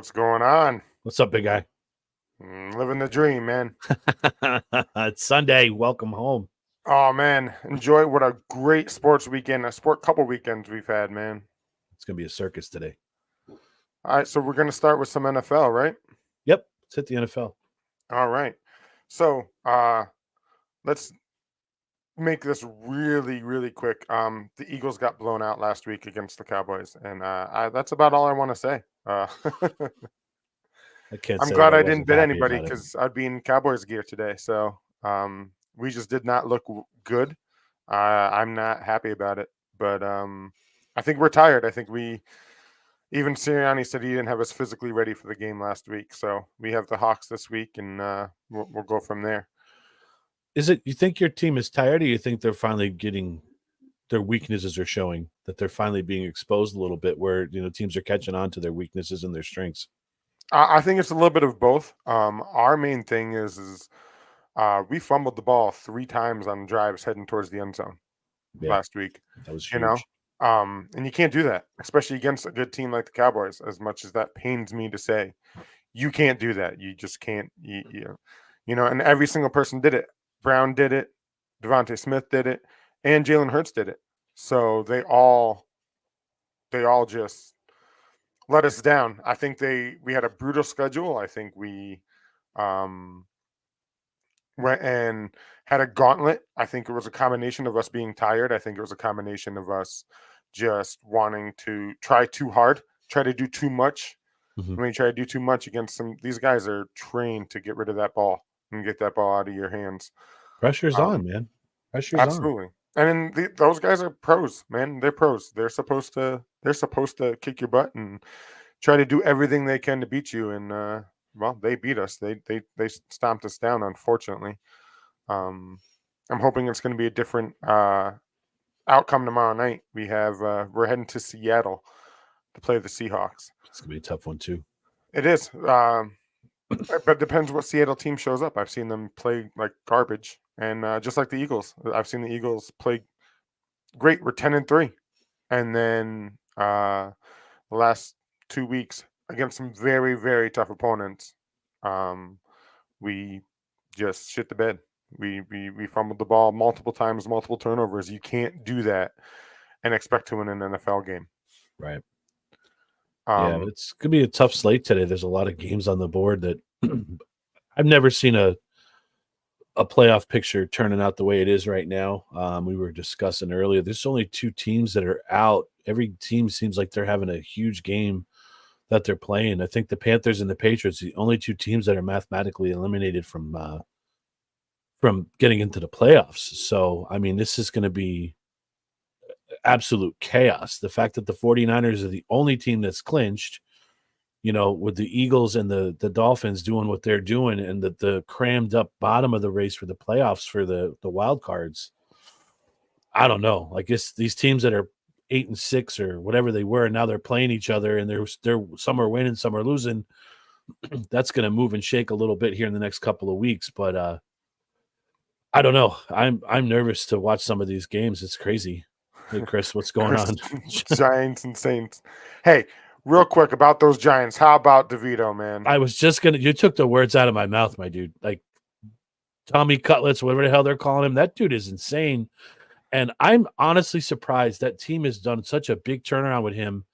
What's going on? What's up, big guy? Living the dream, man. It's Sunday. Welcome home. Oh man, enjoy what a great sports weekend, a sport couple weekends we've had, man. It's gonna be a circus today. All right, so we're gonna start with some NFL, right? Yep, let's hit the NFL. All right. So let's make this really, really quick. The Eagles got blown out last week against the Cowboys, and that's about all I want to say. I can't I'm say that glad I I didn't wasn't bet happy anybody about it. because I'd be in Cowboys gear today. So we just did not look good. I'm not happy about it, but I think we're tired. I think even Sirianni said he didn't have us physically ready for the game last week. So we have the Hawks this week, and we'll go from there. Is it you think your team is tired, or you think they're finally getting their weaknesses are showing, that they're finally being exposed a little bit, where teams are catching on to their weaknesses and their strengths? I think it's a little bit of both. Our main thing is we fumbled the ball 3 times on drives heading towards the end zone Yeah, last week. that was You know, huge. and you can't do that, especially against a good team like the Cowboys. As much as that pains me to say, you can't do that. You just can't. And every single person did it. Brown did it. Devontae Smith did it, and Jalen Hurts did it. So they all just let us down. I think we had a brutal schedule. I think we um, went and had a gauntlet. I think it was a combination of us being tired. I think it was a combination of us just wanting to try too hard, try to do too much. Mhm. When you try to do too much against these guys are trained to get rid of that ball and get that ball out of your hands. Pressure's Um, on, man. Pressure's on. Absolutely. And then those guys are pros, man. They're pros. They're supposed to kick your butt and try to do everything they can to beat you. And well, they beat us. They stomped us down, unfortunately. Um, I'm hoping it's going to be a different outcome tomorrow night. We're heading to Seattle to play the Seahawks. It's gonna be a tough one too. It is, but it depends what Seattle team shows up. I've seen them play like garbage, and just like the Eagles, I've seen the Eagles play great. We're 10-3, and then the last 2 weeks against some very, very tough opponents, um, we just shit the bed. We fumbled the ball multiple times, multiple turnovers. You can't do that and expect to win an NFL game. Right. Yeah, Um, it's gonna be a tough slate today. There's a lot of games on the board that I've never seen a playoff picture turning out the way it is right now. We were discussing earlier. There's only two teams that are out. Every team seems like they're having a huge game that they're playing. I think the Panthers and the Patriots, the only two teams that are mathematically eliminated from getting into the playoffs. So, I mean, this is going to be absolute chaos. The fact that the 49ers are the only team that's clinched, with the Eagles and the Dolphins doing what they're doing, and the crammed up bottom of the race for the playoffs for the wild cards. I don't know. I guess these teams that are 8-6 or whatever they were, now they're playing each other, and they're some are winning, some are losing. That's going to move and shake a little bit here in the next couple of weeks, but I don't know. I'm nervous to watch some of these games. It's crazy. Hey, Chris, what's going on? Giants and Saints. Hey, real quick about those Giants. How about DeVito, man? I was just gonna. You took the words out of my mouth, my dude. Like Tommy Cutlets, whatever the hell they're calling him. That dude is insane. And I'm honestly surprised that team has done such a big turnaround with him.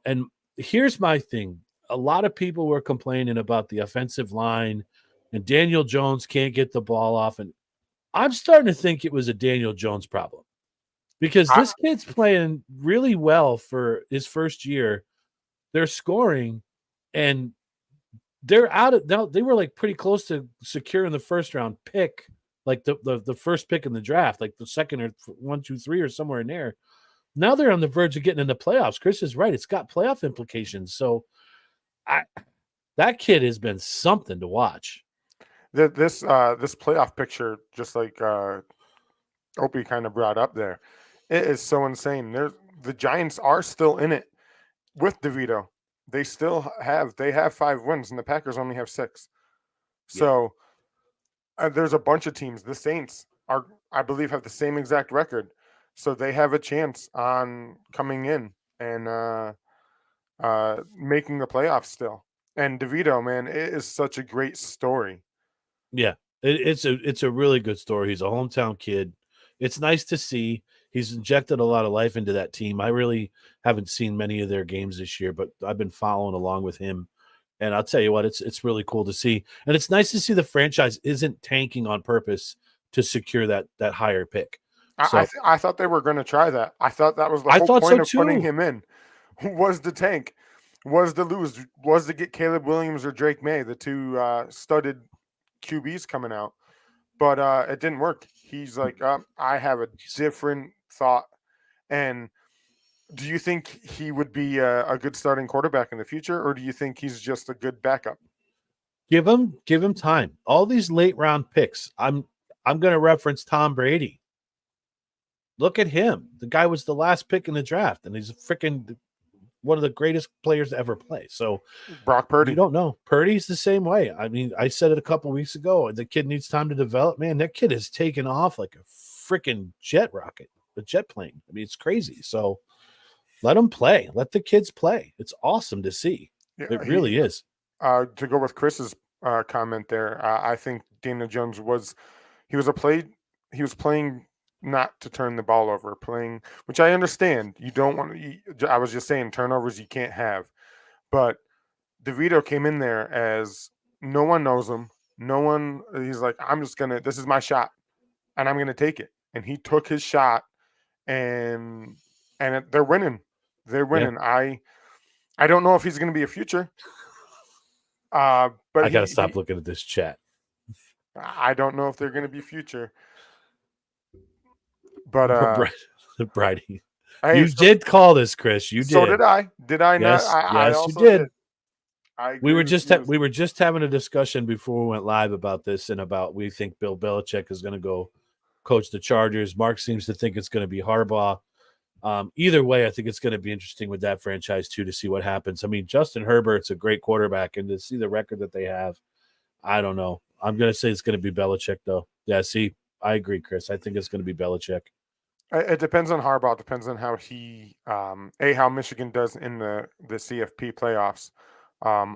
And here's my thing. A lot of people were complaining about the offensive line and Daniel Jones can't get the ball off. And I'm starting to think it was a Daniel Jones problem because I, this kid's playing really well for his first year. They're scoring and they're out of now. They were like pretty close to securing the first round pick, like the first pick in the draft, like the second or 1, 2, 3 or somewhere in there. Now they're on the verge of getting in the playoffs. Chris is right; it's got playoff implications. So, that kid has been something to watch. this playoff picture, just like Opie kind of brought up there, it is so insane. The Giants are still in it with DeVito. They have 5 wins, and the Packers only have 6. Yeah, So there's a bunch of teams. The Saints are, I believe, have the same exact record, so they have a chance on coming in and making the playoffs still. And DeVito, man, it is such a great story. Yeah, it's a really good story. He's a hometown kid. It's nice to see. He's injected a lot of life into that team. I really haven't seen many of their games this year, but I've been following along with him. And I'll tell you what, it's really cool to see. And it's nice to see the franchise isn't tanking on purpose to secure that higher pick. So I thought they were going to try that. I thought that was the I whole thought so point of putting too. him in, was the tank, was to lose, was to get Caleb Williams or Drake May, the two studded QBs coming out. But it didn't work. He's like, I have a different thought. And do you think he would be a good starting quarterback in the future, or do you think he's just a good backup? Give him time. All these late round picks. I'm going to reference Tom Brady. Look at him. The guy was the last pick in the draft, and he's freaking one of the greatest players to ever play. So Brock Purdy. you don't know. Purdy's the same way. I mean, I said it a couple weeks ago. The kid needs time to develop. Man, that kid has taken off like a freaking jet rocket, a jet plane. I mean, it's crazy. So let them play. Let the kids play. It's awesome to see. Yeah, It really is. To go with Chris's comment there, I think Daniel Jones was playing not to turn the ball over, playing, which I understand. You don't want to. I was just saying turnovers you can't have, but DeVito came in there as no one knows him. No one. He's like, this is my shot, and I'm gonna take it. And he took his shot, and they're winning. They're winning. I don't know if he's gonna be a future. But I got to stop looking at this chat. I don't know if they're going to be future. But Brady, hey, you did call this, Chris. You did. So did I. Did I yes, not? Yes, also you did. We were just having a discussion before we went live about this and about we think Bill Belichick is going to go coach the Chargers. Mark seems to think it's going to be Harbaugh. Either way, I think it's going to be interesting with that franchise too to see what happens. I mean, Justin Herbert's a great quarterback, and to see the record that they have, I don't know. I'm going to say it's going to be Belichick, though. Yeah, see, I agree, Chris. I think it's going to be Belichick. It depends on Harbaugh. It depends on how he, how Michigan does in the CFP playoffs.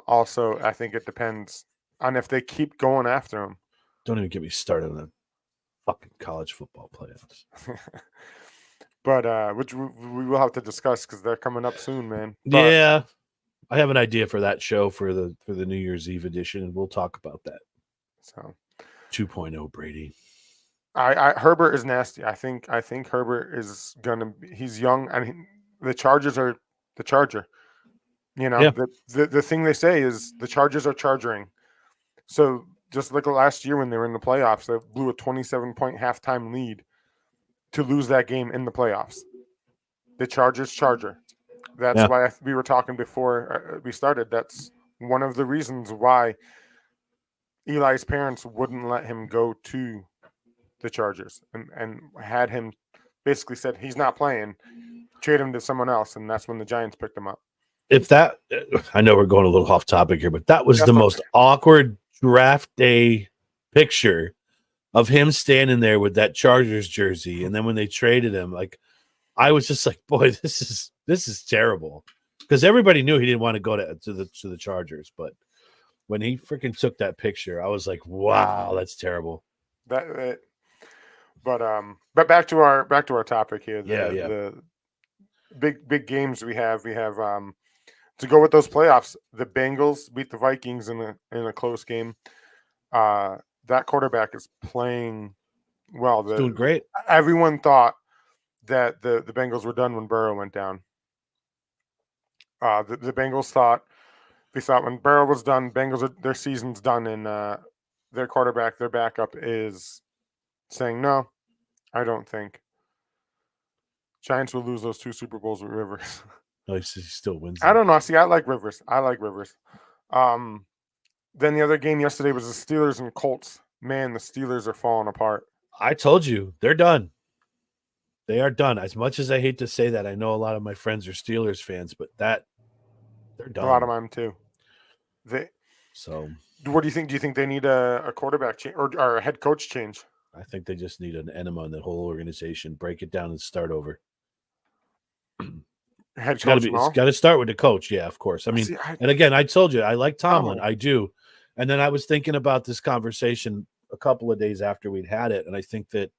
Also, I think it depends on if they keep going after him. Don't even get me started on the fucking college football playoffs. But which we will have to discuss because they're coming up soon, man. But, yeah, I have an idea for that show for the New Year's Eve edition, and we'll talk about that. So 2.0 Brady. Herbert is nasty. I think Herbert is gonna. He's young, and the Chargers are the Charger. You know, the thing they say is the Chargers are chargering. So just like last year when they were in the playoffs, they blew a 27-point halftime lead to lose that game in the playoffs. The Chargers charger. That's why we were talking before we started. That's one of the reasons why Eli's parents wouldn't let him go to the Chargers and had him basically said he's not playing, trade him to someone else, and that's when the Giants picked him up. If that, I know we're going a little off topic here, but that was the most awkward draft day picture of him standing there with that Chargers jersey, and then when they traded him, like I was just like, boy, this is terrible, because everybody knew he didn't want to go to the Chargers, but when he freaking took that picture, I was like, wow, that's terrible. But back to our topic here. The big games we have to go with those playoffs. The Bengals beat the Vikings in a close game. That quarterback is playing well. Doing great. Everyone thought that the Bengals were done when Burrow went down. The Bengals thought when Burrow was done, their season's done, and their quarterback, their backup, is saying no. I don't think Giants will lose those 2 Super Bowls with Rivers. No, he still wins. I don't know. See, I like Rivers. Then the other game yesterday was the Steelers and Colts. Man, the Steelers are falling apart. I told you, they're done. They are done. As much as I hate to say that, I know a lot of my friends are Steelers fans, but they're done. A lot of mine too. So what do you think? Do you think they need a quarterback change or a head coach change? I think they just need an enema in that whole organization. Break it down and start over. Head It's got to coach be. and It's all. got to start with the coach. Yeah, of course. I mean, See, and again, I told you I like Tomlin. Oh. I do. And then I was thinking about this conversation a couple of days after we'd had it, and I think that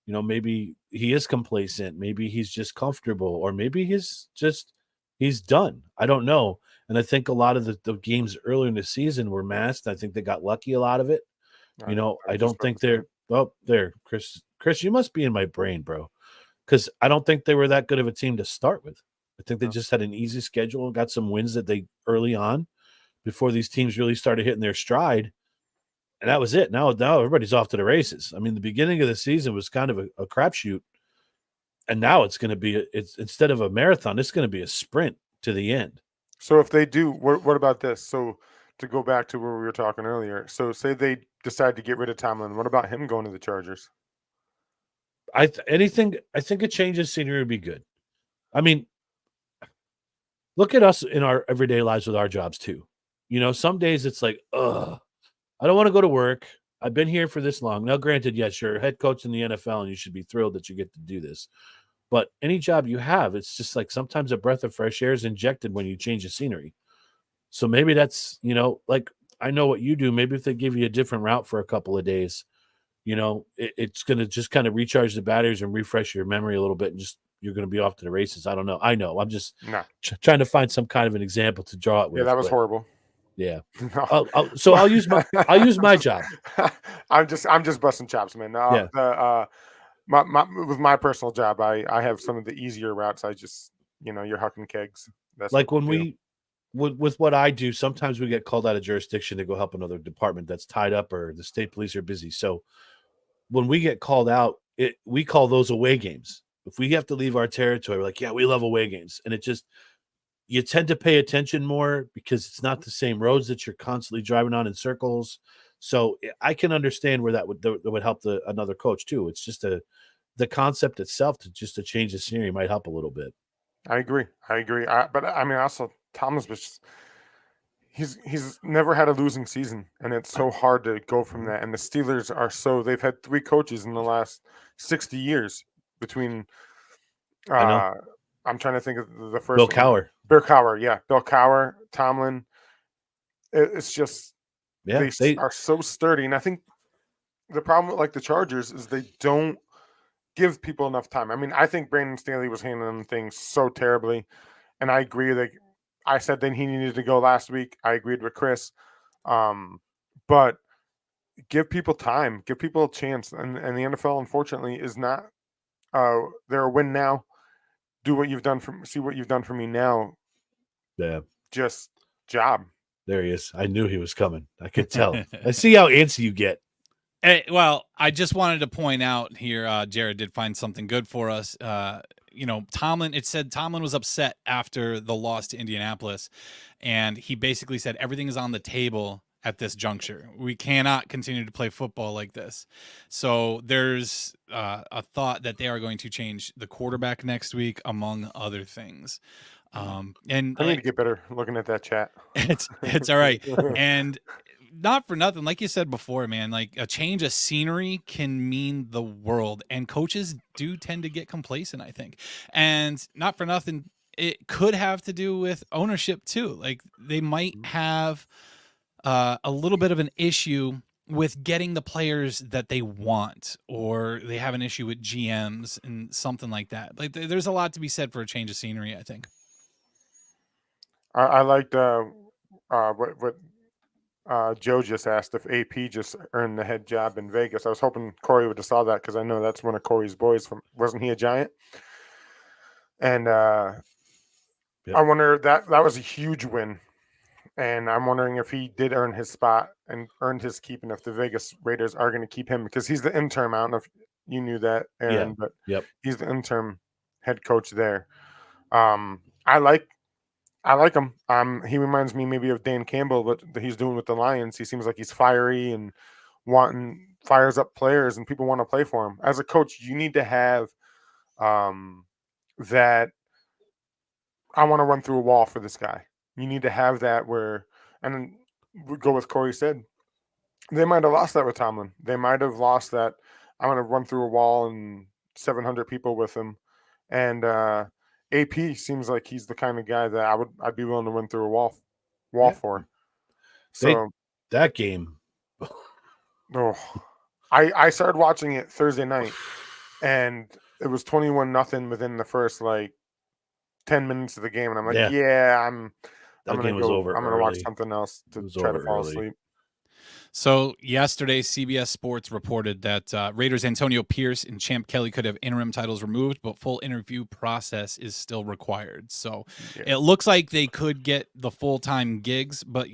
maybe he is complacent, maybe he's just comfortable, or maybe he's done. I don't know. And I think a lot of the games earlier in the season were masked. I think they got lucky a lot of it. I was I just don't about think to say they're. it. Oh, there, Chris. Chris, you must be in my brain, bro. Because I don't think they were that good of a team to start with. I think they No. just had an easy schedule, got some wins that they early on before these teams really started hitting their stride. And that was it. Now everybody's off to the races. I mean, the beginning of the season was kind of a crapshoot, and now it's going to be it's instead of a marathon, it's going to be a sprint to the end. So if they do, what about this? So to go back to where we were talking earlier, so say they decide to get rid of Tomlin, what about him going to the Chargers? I think a change of scenery would be good. I mean, look at us in our everyday lives with our jobs too. Some days it's like, ugh, I don't want to go to work. I've been here for this long. Now, granted, yes, you're a head coach in the NFL and you should be thrilled that you get to do this. But any job you have, it's just like sometimes a breath of fresh air is injected when you change the scenery. So maybe that's, like I know what you do. Maybe if they give you a different route for a couple of days, it's going to just kind of recharge the batteries and refresh your memory a little bit, and just you're going to be off to the races. I don't know. I know. I'm just No. trying to find some kind of an example to draw it Yeah, with. that was but horrible. yeah. No. I'll use my job. I'm just busting chops, man. Yeah. With my personal job, I have some of the easier routes. I just you're hucking kegs. That's Like what when you do. with what I do, sometimes we get called out of jurisdiction to go help another department that's tied up or the state police are busy. So when we get called out, we call those away games. If we have to leave our territory, we're like, yeah, we love away games. And you tend to pay attention more because it's not the same roads that you're constantly driving on in circles. So I can understand where that would help another coach too. It's just the concept itself to change the scenery might help a little bit. I agree. But I mean, also Thomas was he's never had a losing season, and it's so hard to go from that. And the Steelers they've had 3 coaches in the last 60 years between. I know. I'm trying to think of the first Bill one. Cowher. Bill Cowher, yeah, Bill Cowher, Tomlin. It's just Yeah, they are so sturdy, and I think the problem with like the Chargers is they don't give people enough time. I mean, I think Brandon Staley was handling things so terribly, and I agree. Like I said, then he needed to go last week. I agreed with Chris, but give people time, give people a chance, and the NFL unfortunately is not. They're a win now. See what you've done for me now. Yeah. Just job. There he is. I knew he was coming. I could tell. I see how antsy you get. Well, I just wanted to point out here, Jared did find something good for us. Tomlin, it said Tomlin was upset after the loss to Indianapolis, and he basically said everything is on the table at this juncture. We cannot continue to play football like this. So there's a thought that they are going to change the quarterback next week, among other things. And I need to get better looking at that chat. It's all right. And not for nothing, like you said before, man, like a change of scenery can mean the world, and coaches do tend to get complacent, I think. And not for nothing, it could have to do with ownership too. Like they might have a little bit of an issue with getting the players that they want, or they have an issue with GMs and something like that. Like there's a lot to be said for a change of scenery, I think. I liked what Joe just asked if AP just earned the head job in Vegas. I was hoping Corey would have saw that because I know that's one of Corey's boys. Wasn't he a Giant? And Yep. I wonder that was a huge win. And I'm wondering if he did earn his spot and earned his keep, and if the Vegas Raiders are going to keep him because he's the interim. I don't know if you knew that, Aaron, but Yep. he's the interim head coach there. I like him. He reminds me maybe of Dan Campbell, what he's doing with the Lions. He seems like he's fiery and fires up players, and people want to play for him. As a coach, you need to have that. I want to run through a wall for this guy. You need to have that and we go with Corey said. They might have lost that with Tomlin. They might have lost that. I'm going to run through a wall and 700 people with him, and AP seems like he's the kind of guy that I'd be willing to run through a wall Yeah. for. They- So That game, I started watching it Thursday night, and it was 21-0 within the first like 10 minutes of the game, and I'm like, Yeah. I'm that gonna game was over. I'm gonna watch early. something else It to was try to over fall early. asleep. So yesterday, CBS Sports reported that Raiders Antonio Pierce and Champ Kelly could have interim titles removed, but full interview process is still required. So Yeah. it looks like they could get the full-time gigs, but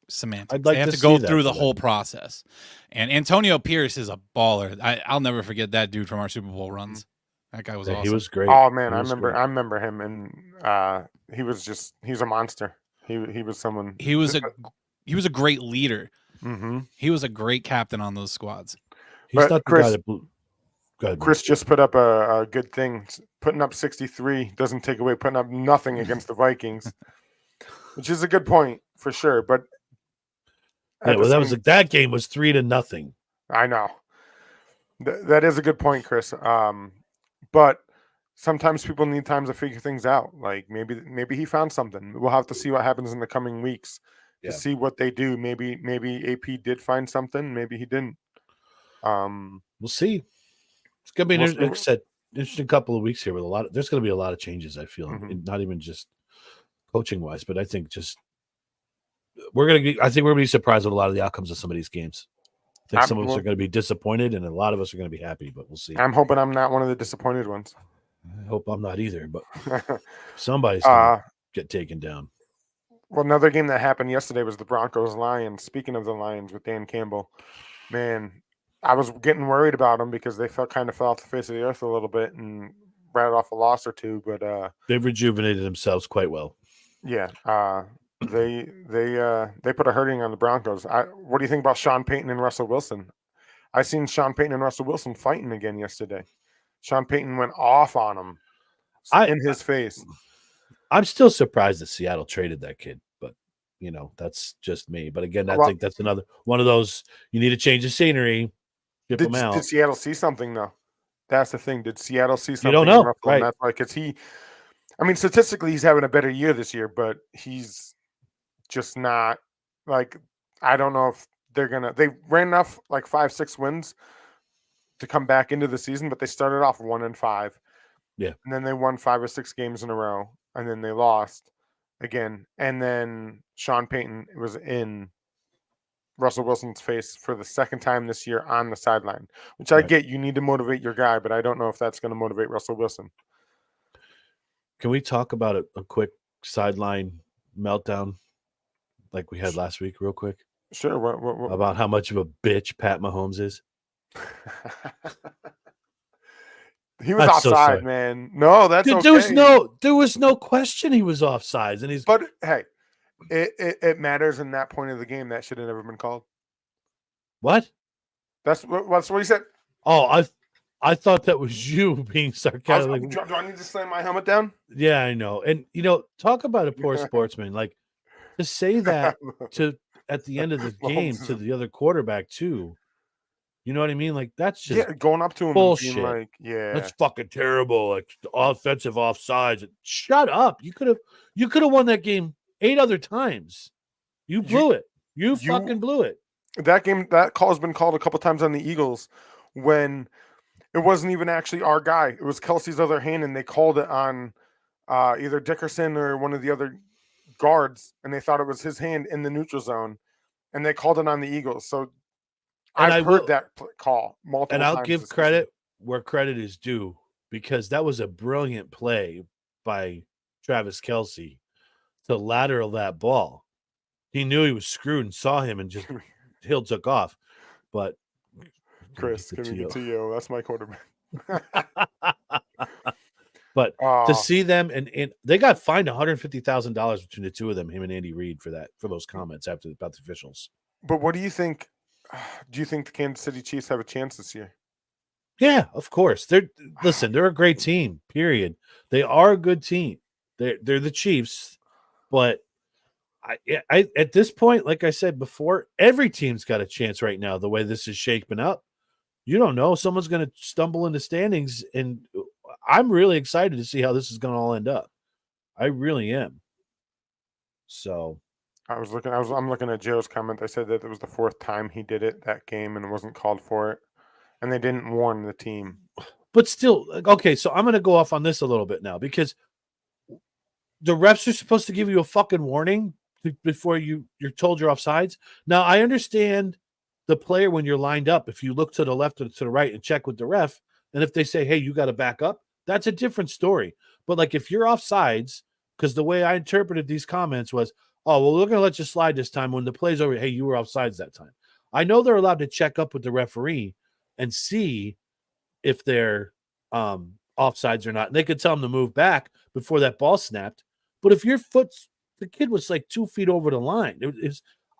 semantics. I'd like they have to to go see that through for the whole them. process. And Antonio Pierce is a baller. I'll never forget that dude from our Super Bowl runs. That guy was Yeah, awesome. he was great. Oh man, He I was remember great. him, and he's a monster. He was someone. He was a great leader. Mm-hmm. He was a great captain on those squads. He's But not the guy that blew. Go ahead, man. Chris just put up a good thing. Putting up 63 doesn't take away putting up nothing against the Vikings, which is a good point for sure. But Yeah, well, that game was 3-0. I know that is a good point, Chris. But sometimes people need time to figure things out. Like maybe he found something. We'll have to see what happens in the coming weeks to Yeah. see what they do. Maybe AP did find something. Maybe he didn't. We'll see. It's gonna be We'll see. like I said, interesting couple of weeks here with there's gonna be a lot of changes, I feel, Mhm. and not even just coaching wise, but I think we're gonna be surprised with a lot of the outcomes of some of these games. I think some of us are gonna be disappointed and a lot of us are gonna be happy, but we'll see. I'm hoping I'm not one of the disappointed ones. I hope I'm not either, but somebody's gonna get taken down. Well, another game that happened yesterday was the Broncos-Lions. Speaking of the Lions with Dan Campbell, man, I was getting worried about them because they kind of fell off the face of the earth a little bit and rattled off a loss or two. But they've rejuvenated themselves quite well. Yeah, they put a hurting on the Broncos. What do you think about Sean Payton and Russell Wilson? I seen Sean Payton and Russell Wilson fighting again yesterday. Sean Payton went off on him in his face. I'm still surprised that Seattle traded that kid, but that's just me. But again, I think that's another one of those. You need a change of scenery. Ship him out. Did Seattle see something though? That's the thing. Did Seattle see something? You don't know, right? That's why, because statistically, he's having a better year this year, but he's just not like. I don't know if they're gonna. They ran enough like 5-6 wins to come back into the season, but they started off 1-5. Yeah, and then they won 5 or 6 games in a row, and then they lost again, and then Sean Payton was in Russell Wilson's face for the second time this year on the sideline, which I get. You need to motivate your guy, but I don't know if that's going to motivate Russell Wilson. Can we talk about a quick sideline meltdown like we had last week real quick? Sure. What? About how much of a bitch Pat Mahomes is? He was offside, man. No, that's dude, okay. There was no question he was offsides, and But hey, it matters in that point of the game. That should have never been called. What? That's what he said. Oh, I thought that was you being sarcastic. Do I need to slam my helmet down? Yeah, I know. And talk about a poor sportsman. Like to say that at the end of the game to the other quarterback too. You know what I mean? Like that's just going up to him bullshit. And being like, that's fucking terrible. Like offensive offsides. Shut up. You could have won that game 8 other times. You blew it. You fucking blew it. That call has been called a couple times on the Eagles when it wasn't even actually our guy. It was Kelsey's other hand, and they called it on either Dickerson or one of the other guards, and they thought it was his hand in the neutral zone, and they called it on the Eagles. So I've heard that call multiple times. And I'll give credit where credit is due, because that was a brilliant play by Travis Kelce to lateral that ball. He knew he was screwed and saw him and just Hill took off. But Chris, give me the TO. That's my quarterback. But to see them and they got fined $150,000 between the two of them, him and Andy Reid, for those comments about the officials. But what do you think? Do you think the Kansas City Chiefs have a chance this year? Yeah, of course. They're a great team. Period. They are a good team. They're the Chiefs, but I at this point, like I said before, every team's got a chance right now. The way this is shaping up, you don't know. Someone's going to stumble in the standings, and I'm really excited to see how this is going to all end up. I really am. So I'm looking at Joe's comment. They said that it was the 4th time he did it that game and wasn't called for it, and they didn't warn the team. but still, okay, so I'm going to go off on this a little bit now because the refs are supposed to give you a fucking warning before you're told you're offsides. Now, I understand the player when you're lined up, if you look to the left or to the right and check with the ref, and if they say, hey, you got to back up, that's a different story. But like if you're offsides, because the way I interpreted these comments was, oh, well, we're going to let you slide this time when the play's over. Hey, you were offsides that time. I know they're allowed to check up with the referee and see if they're offsides or not. And they could tell them to move back before that ball snapped. But if the kid was like 2 feet over the line.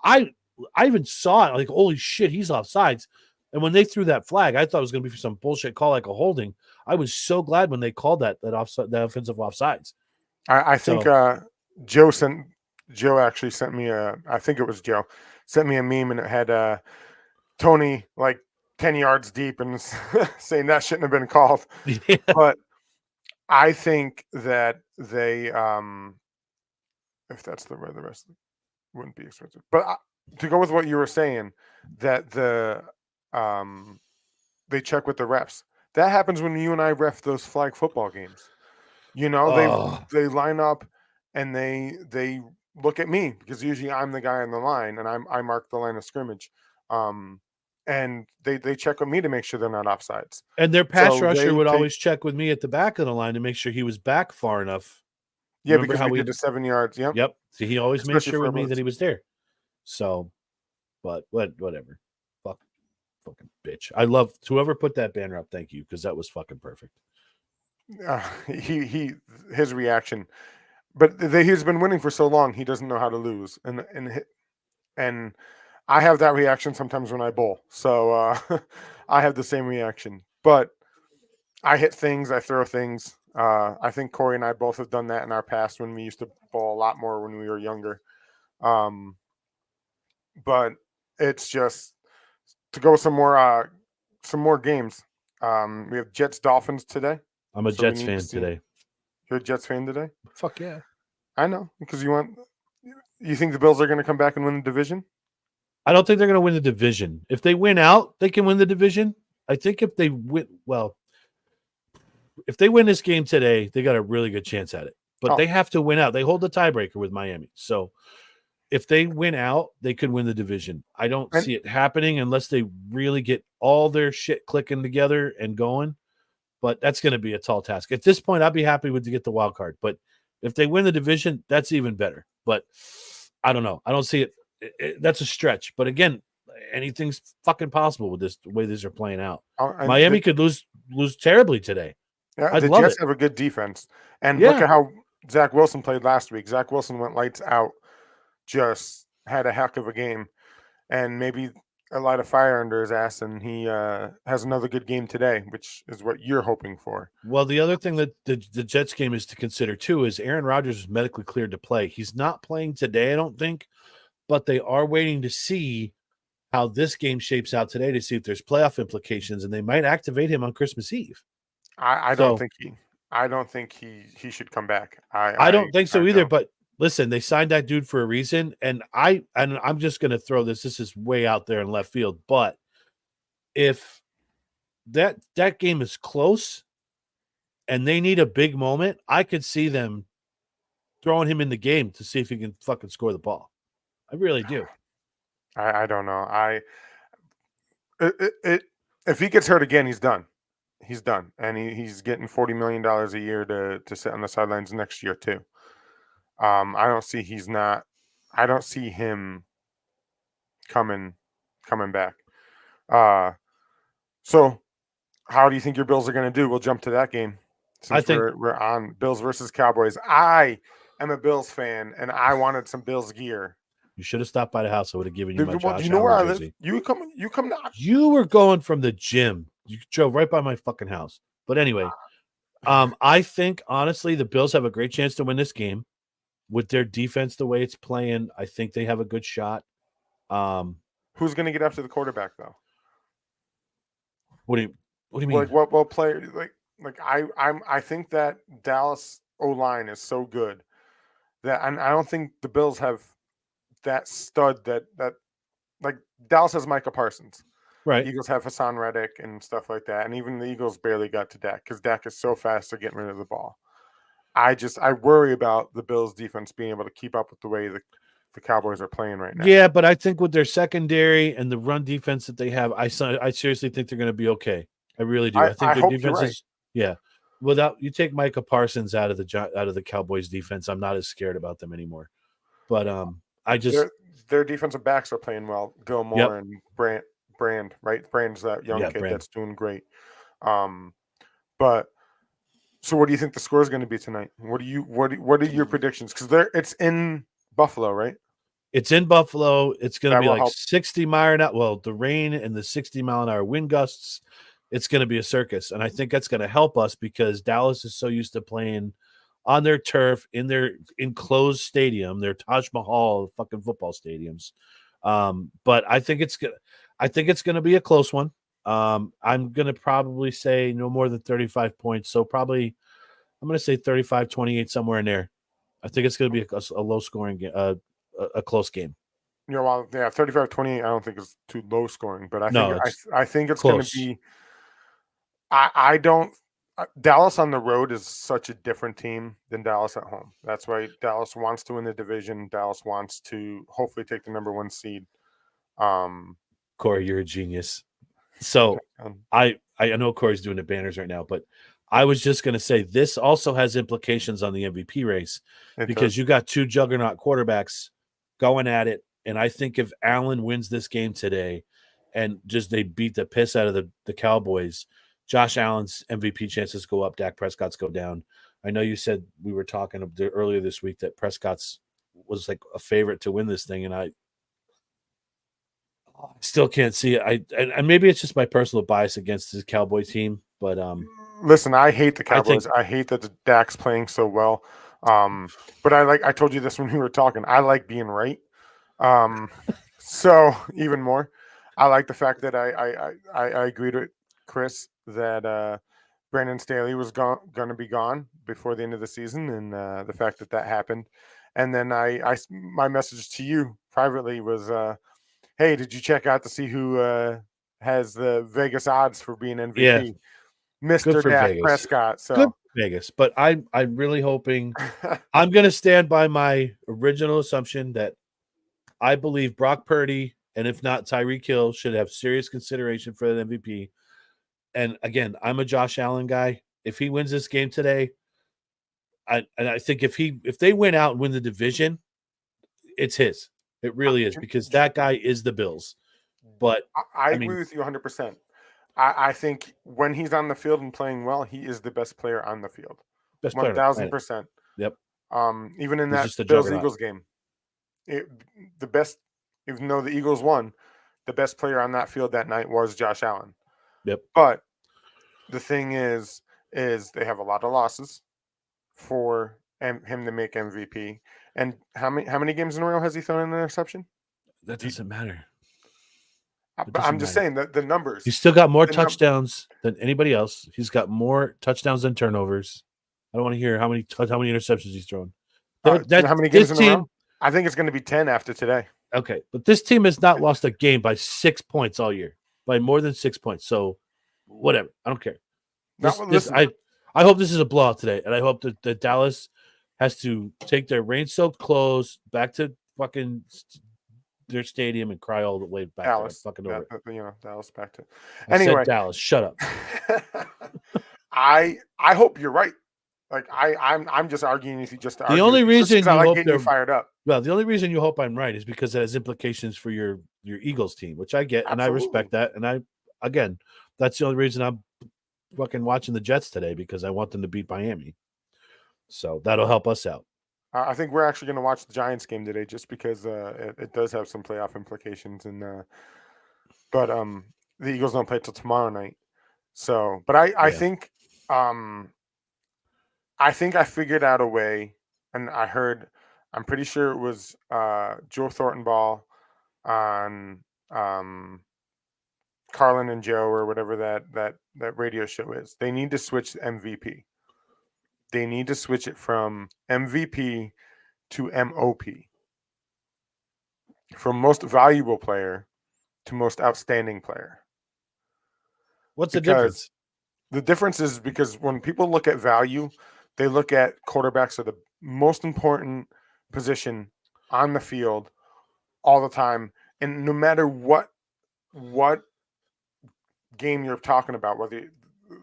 I even saw it like, holy shit, he's offsides. And when they threw that flag, I thought it was going to be for some bullshit call like a holding. I was so glad when they called that offensive offsides. I think Joe actually sent me I think it was Joe, sent me a meme and it had Tony like 10 yards deep and saying that shouldn't have been called. Yeah. But I think that they, if that's the way the rest wouldn't be expensive. But to go with what you were saying, that they check with the refs. That happens when you and I ref those flag football games. You know, they line up and they look at me because usually I'm the guy on the line and I mark the line of scrimmage. And they check with me to make sure they're not offsides. And their pass So rusher they would take- always check with me at the back of the line to make sure he was back far enough. Yeah, Remember because how we did the 7 yards. Yep. Yep. So he always made Especially sure for with me those- that he was there. So, but whatever. Fucking bitch. I love whoever put that banner up. Thank you, because that was fucking perfect. His reaction, but he's been winning for so long he doesn't know how to lose, and I have that reaction sometimes when I bowl. So I have the same reaction, but I hit things, I throw things. I think Corey and I both have done that in our past when we used to bowl a lot more when we were younger. But it's just to go some more games. We have Jets Dolphins today. I'm a So we Jets need to fan see- today. You're a Jets fan today? Fuck yeah. I know, because you think the Bills are going to come back and win the division? I don't think they're going to win the division. If they win out, they can win the division. I think if they win, if they win this game today, they got a really good chance at it. But Oh. they have to win out. They hold the tiebreaker with Miami. So if they win out, they could win the division. I don't And- see it happening unless they really get all their shit clicking together and going. But that's going to be a tall task. At this point, I'd be happy to get the wild card. But if they win the division, that's even better. But I don't know. I don't see it. That's a stretch. But again, anything's fucking possible with this the way these are playing out. And Miami could lose terribly today. Yeah, I'd the love Jets it. have a good defense. And look Yeah. at how Zach Wilson played last week. Zach Wilson went lights out, just had a heck of a game. And maybe a light of fire under his ass, and he has another good game today, which is what you're hoping for. Well, the other thing that the Jets game is to consider too is Aaron Rodgers is medically cleared to play. He's not playing today, I don't think, but they are waiting to see how this game shapes out today to see if there's playoff implications, and they might activate him on Christmas Eve. I So- don't think he should come back. I don't think so I either. don't. But listen, they signed that dude for a reason, and I'm just going to throw this. This is way out there in left field, but if that game is close and they need a big moment, I could see them throwing him in the game to see if he can fucking score the ball. I really do. I don't know. If he gets hurt again, he's done. He's done, and he's getting $40 million a year to sit on the sidelines next year too. I don't see him coming back. So how do you think your Bills are going to do? We'll jump to that game. I think- we're on Bills versus Cowboys. I am a Bills fan, and I wanted some Bills gear. You should have stopped by the house. I would have given you my Dude, Josh you know where I Allen live? jersey. You come down. You were going from the gym. You drove right by my fucking house. But anyway, I think honestly the Bills have a great chance to win this game with their defense the way it's playing. I think they have a good shot. Who's going to get after the quarterback though? What do you mean? Like what player? Like I think that Dallas O-line is so good that, and I don't think the Bills have that stud that like Dallas has Micah Parsons. Right. Eagles have Hassan Reddick and stuff like that, and even the Eagles barely got to Dak because Dak is so fast at getting rid of the ball. I worry about the Bills defense being able to keep up with the way the Cowboys are playing right now. Yeah, but I think with their secondary and the run defense that they have, I seriously think they're going to be okay. I really do. I think I their hope you're defense right. is Without you take Micah Parsons out of the Cowboys defense, I'm not as scared about them anymore. But I just Their defensive backs are playing well. Gilmore and Brand, right? Brand's that young kid Brand. that's doing great. But so what do you think the score is going to be tonight? What are your predictions? Because it's in Buffalo, right? It's in Buffalo. It's going to That be will like help. 60 mile an hour. Well, the rain and the 60 mile an hour wind gusts. It's going to be a circus, and I think that's going to help us because Dallas is so used to playing on their turf in their enclosed stadium, their Taj Mahal fucking football stadiums. But I think it's going to be a close one. I'm going to probably say no more than 35 points. So probably I'm going to say 35-28 somewhere in there. I think it's going to be a low scoring game, a close game. 35-28. I don't think it's too low scoring, but I think it's going to be. I don't. Dallas on the road is such a different team than Dallas at home. That's why Dallas wants to win the division. Dallas wants to hopefully take the number 1 seed. Corey, you're a genius. So I know Corey's doing the banners right now, but I was just going to say this also has implications on the MVP race because you got 2 juggernaut quarterbacks going at it. And I think if Allen wins this game today and just they beat the piss out of the Cowboys, Josh Allen's MVP chances go up, Dak Prescott's go down. I know you said we were talking earlier this week that Prescott's was like a favorite to win this thing, and I still can't see it. And maybe it's just my personal bias against the Cowboy team, but listen, I hate the Cowboys. I hate that the Dak's playing so well. But I told you this when we were talking. I like being right. So even more, I like the fact that I agreed with Chris that Brandon Staley was going to be gone before the end of the season, and the fact that happened. And then my message to you privately was, hey, did you check out to see who has the Vegas odds for being MVP? Yeah. Mr. Dak Prescott. So good for Vegas. But I'm really hoping I'm going to stand by my original assumption that I believe Brock Purdy and if not Tyreek Hill should have serious consideration for the MVP. And again, I'm a Josh Allen guy. If he wins this game today, I think if they win out and win the division, it's his. It really is because that guy is the Bills. But I agree with you 100%. I think when he's on the field and playing well, he is the best player on the field. 1,000%. Yep. Even in that Bills-Eagles game, the best, even though the Eagles won, the best player on that field that night was Josh Allen. Yep. But the thing is they have a lot of losses for him to make MVP. And how many games in a row has he thrown an interception? That doesn't matter. I'm just saying that the numbers. He's still got more touchdowns than anybody else. He's got more touchdowns than turnovers. I don't want to hear how many interceptions he's thrown. How many games in a row? I think it's going to be 10 after today. Okay, but this team has not lost a game by 6 points all year, by more than 6 points. So, whatever, I don't care. I hope this is a blowout today, and I hope that Dallas has to take their rain-soaked clothes back to fucking their stadium and cry all the way back. Dallas, fucking over Dallas back to. Anyway, Dallas, shut up. I hope you're right. Like I'm just arguing with you just to argue. The only reason I like getting you fired up. Well, the only reason you hope I'm right is because it has implications for your Eagles team, which I get. Absolutely. And I respect that. And that's the only reason I'm fucking watching the Jets today, because I want them to beat Miami. So that'll help us out. I think we're actually going to watch the Giants game today, just because it does have some playoff implications. And but the Eagles don't play till tomorrow night. So, but I think I figured out a way, and I'm pretty sure it was Joe Thorntonball on Carlin and Joe or whatever that that radio show is. They need to switch MVP. They need to switch it from MVP to MOP. From most valuable player to most outstanding player. What's the Because difference? the difference is because when people look at value, they look at quarterbacks are the most important position on the field all the time. And no matter what game you're talking about, whether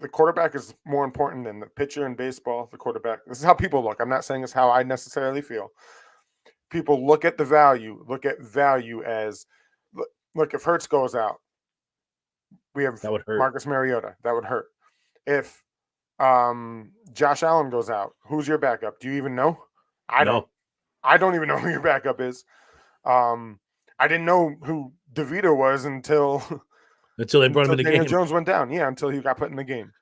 the quarterback is more important than the pitcher in baseball, the quarterback. This is how people look. I'm not saying it's how I necessarily feel. People look at value as look, if Hurts goes out, we have That would hurt. Marcus Mariota. That would hurt. If Josh Allen goes out, who's your backup? Do you even know? I don't even know who your backup is. I didn't know who DeVito was until they brought him in the Daniel game. Jones went down. Yeah, until he got put in the game.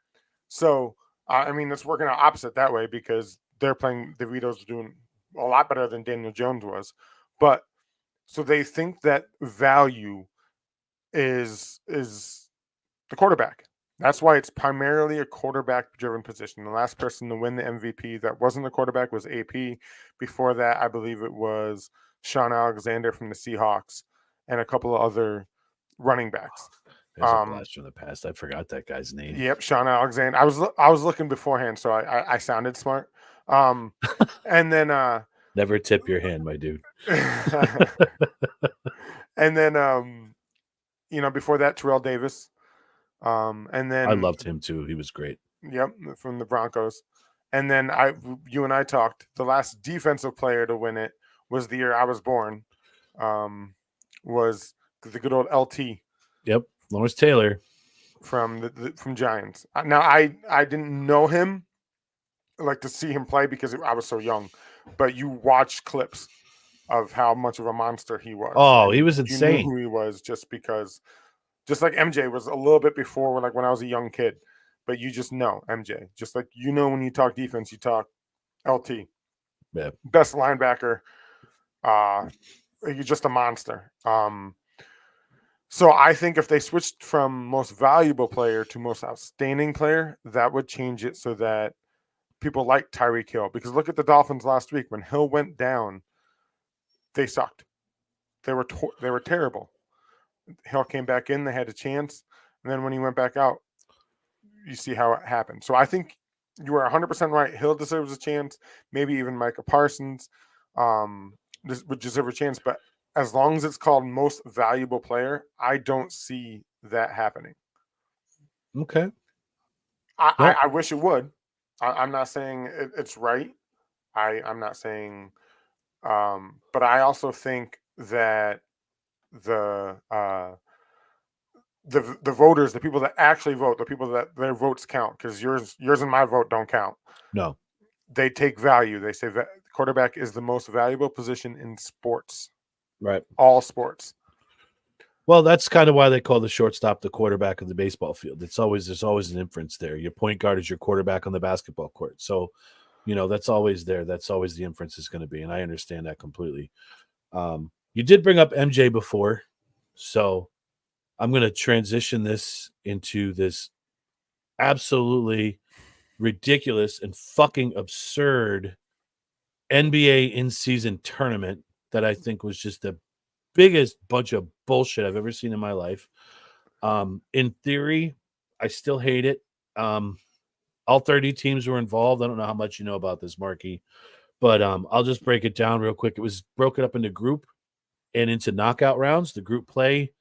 So I mean, it's working out opposite that way because they're playing. DeVito's doing a lot better than Daniel Jones was, but so they think that value is the quarterback. That's why it's primarily a quarterback-driven position. The last person to win the MVP that wasn't a quarterback was AP. Before that, I believe it was Sean Alexander from the Seahawks and a couple of other running backs. There's a blast from the past. I forgot that guy's name. Yep, Sean Alexander. I was looking beforehand, so I sounded smart. And then never tip your hand, my dude. And then before that, Terrell Davis. And then I loved him too. He was great. Yep, from the Broncos. And then you and I talked. The last defensive player to win it was the year I was born. Was the good old LT. Yep, Lawrence Taylor from from Giants. Now I didn't know him, like to see him play because I was so young, but you watch clips of how much of a monster he was. Oh, he was insane. You knew who he was just like MJ was a little bit before, like when I was a young kid, but you just know MJ. Just like when you talk defense, you talk LT. Yeah. Best linebacker. You're just a monster. So I think if they switched from most valuable player to most outstanding player, that would change it so that people like Tyreek Hill. Because look at the Dolphins last week. When Hill went down, they sucked. They were terrible. Hill came back in. They had a chance. And then when he went back out, you see how it happened. So I think you are 100% right. Hill deserves a chance. Maybe even Micah Parsons would deserve a chance. But as long as it's called most valuable player, I don't see that happening. Okay. I wish it would. I'm not saying it's right. I'm not saying, but I also think that the voters, the people that actually vote, the people that their votes count, because yours and my vote don't count. No. They take value. They say that quarterback is the most valuable position in sports. Right. All sports. Well, that's kind of why they call the shortstop the quarterback of the baseball field. There's always an inference there. Your point guard is your quarterback on the basketball court. So, that's always there. That's always the inference is going to be. And I understand that completely. You did bring up MJ before. So I'm going to transition this into this absolutely ridiculous and fucking absurd NBA in-season tournament that I think was just the biggest bunch of bullshit I've ever seen in my life. In theory, I still hate it. All 30 teams were involved. I don't know how much you know about this, Marky, but I'll just break it down real quick. It was broken up into group and into knockout rounds. The group play,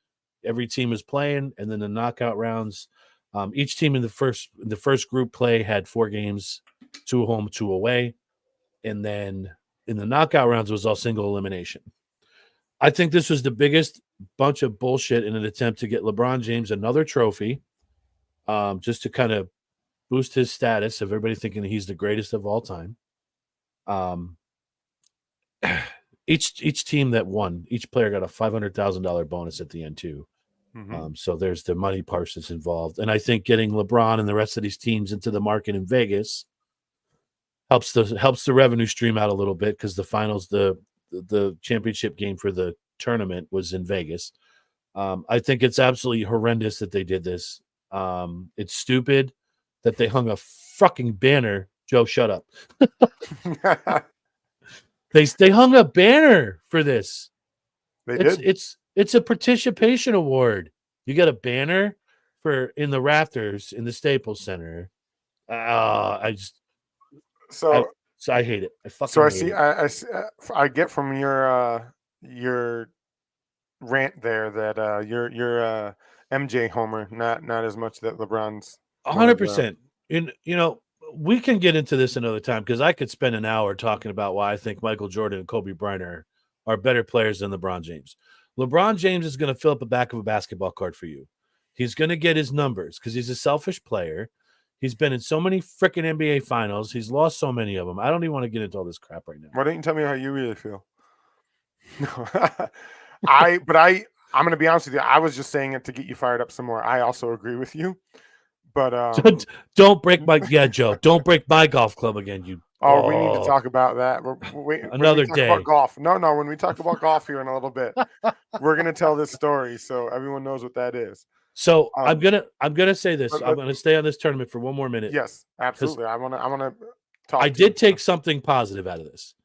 every team is playing, and then the knockout rounds. Each team in the first group play had 4 games, 2 home, 2 away, and then in the knockout rounds it was all single elimination. I think this was the biggest bunch of bullshit in an attempt to get LeBron James another trophy, just to kind of boost his status of everybody thinking he's the greatest of all time. Each team that won, each player got a $500,000 bonus at the end too. Mm-hmm. So there's the money part that's involved. And I think getting LeBron and the rest of these teams into the market in Vegas helps the revenue stream out a little bit, because the finals, the championship game for the tournament was in Vegas. I think it's absolutely horrendous that they did this. It's stupid that they hung a fucking banner. Joe, shut up. They hung a banner for this. They It's did. it's a participation award. You get a banner for in the rafters in the Staples Center. So I hate it. I fucking so I hate see. it. I get from your rant there that you're MJ homer, not as much that LeBron's one of the 100%. And we can get into this another time because I could spend an hour talking about why I think Michael Jordan and Kobe Bryant are better players than LeBron James. LeBron James is going to fill up the back of a basketball card for you. He's going to get his numbers because he's a selfish player. He's been in so many freaking NBA finals. He's lost so many of them. I don't even want to get into all this crap right now. Why don't you tell me how you really feel? I'm going to be honest with you. I was just saying it to get you fired up some more. I also agree with you, but don't break my Joe. Don't break my golf club again. we need to talk about that. Another day. About golf. No, when we talk about golf here in a little bit, we're going to tell this story so everyone knows what that is. So I'm gonna say this. but- I'm gonna stay on this tournament for one more minute. Yes, absolutely. I want to talk. I did take something positive out of this.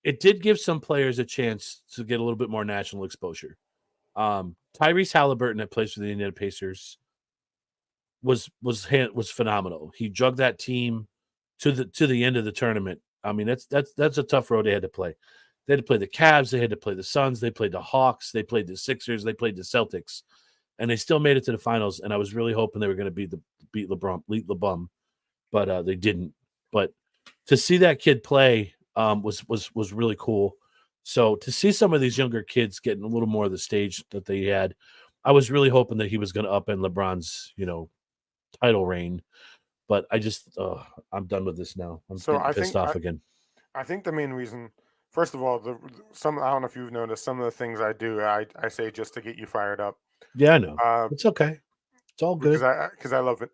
It did give some players a chance to get a little bit more national exposure. Tyrese Halliburton that plays for the Indiana Pacers was phenomenal. He drugged that team to the end of the tournament. I mean, that's a tough road they had to play. They had to play the Cavs, they had to play the Suns, they played the Hawks, they played the Sixers, they played the Celtics, and they still made it to the finals. And I was really hoping they were going to beat LeBron, but they didn't. But to see that kid play was really cool. So to see some of these younger kids getting a little more of the stage that they had, I was really hoping that he was going to upend LeBron's title reign. But I just I'm done with this now. I'm getting pissed off again. I think the main reason, first of all, I don't know if you've noticed some of the things I do. I say just to get you fired up. Yeah, I know. It's okay. It's all good. Because I love it.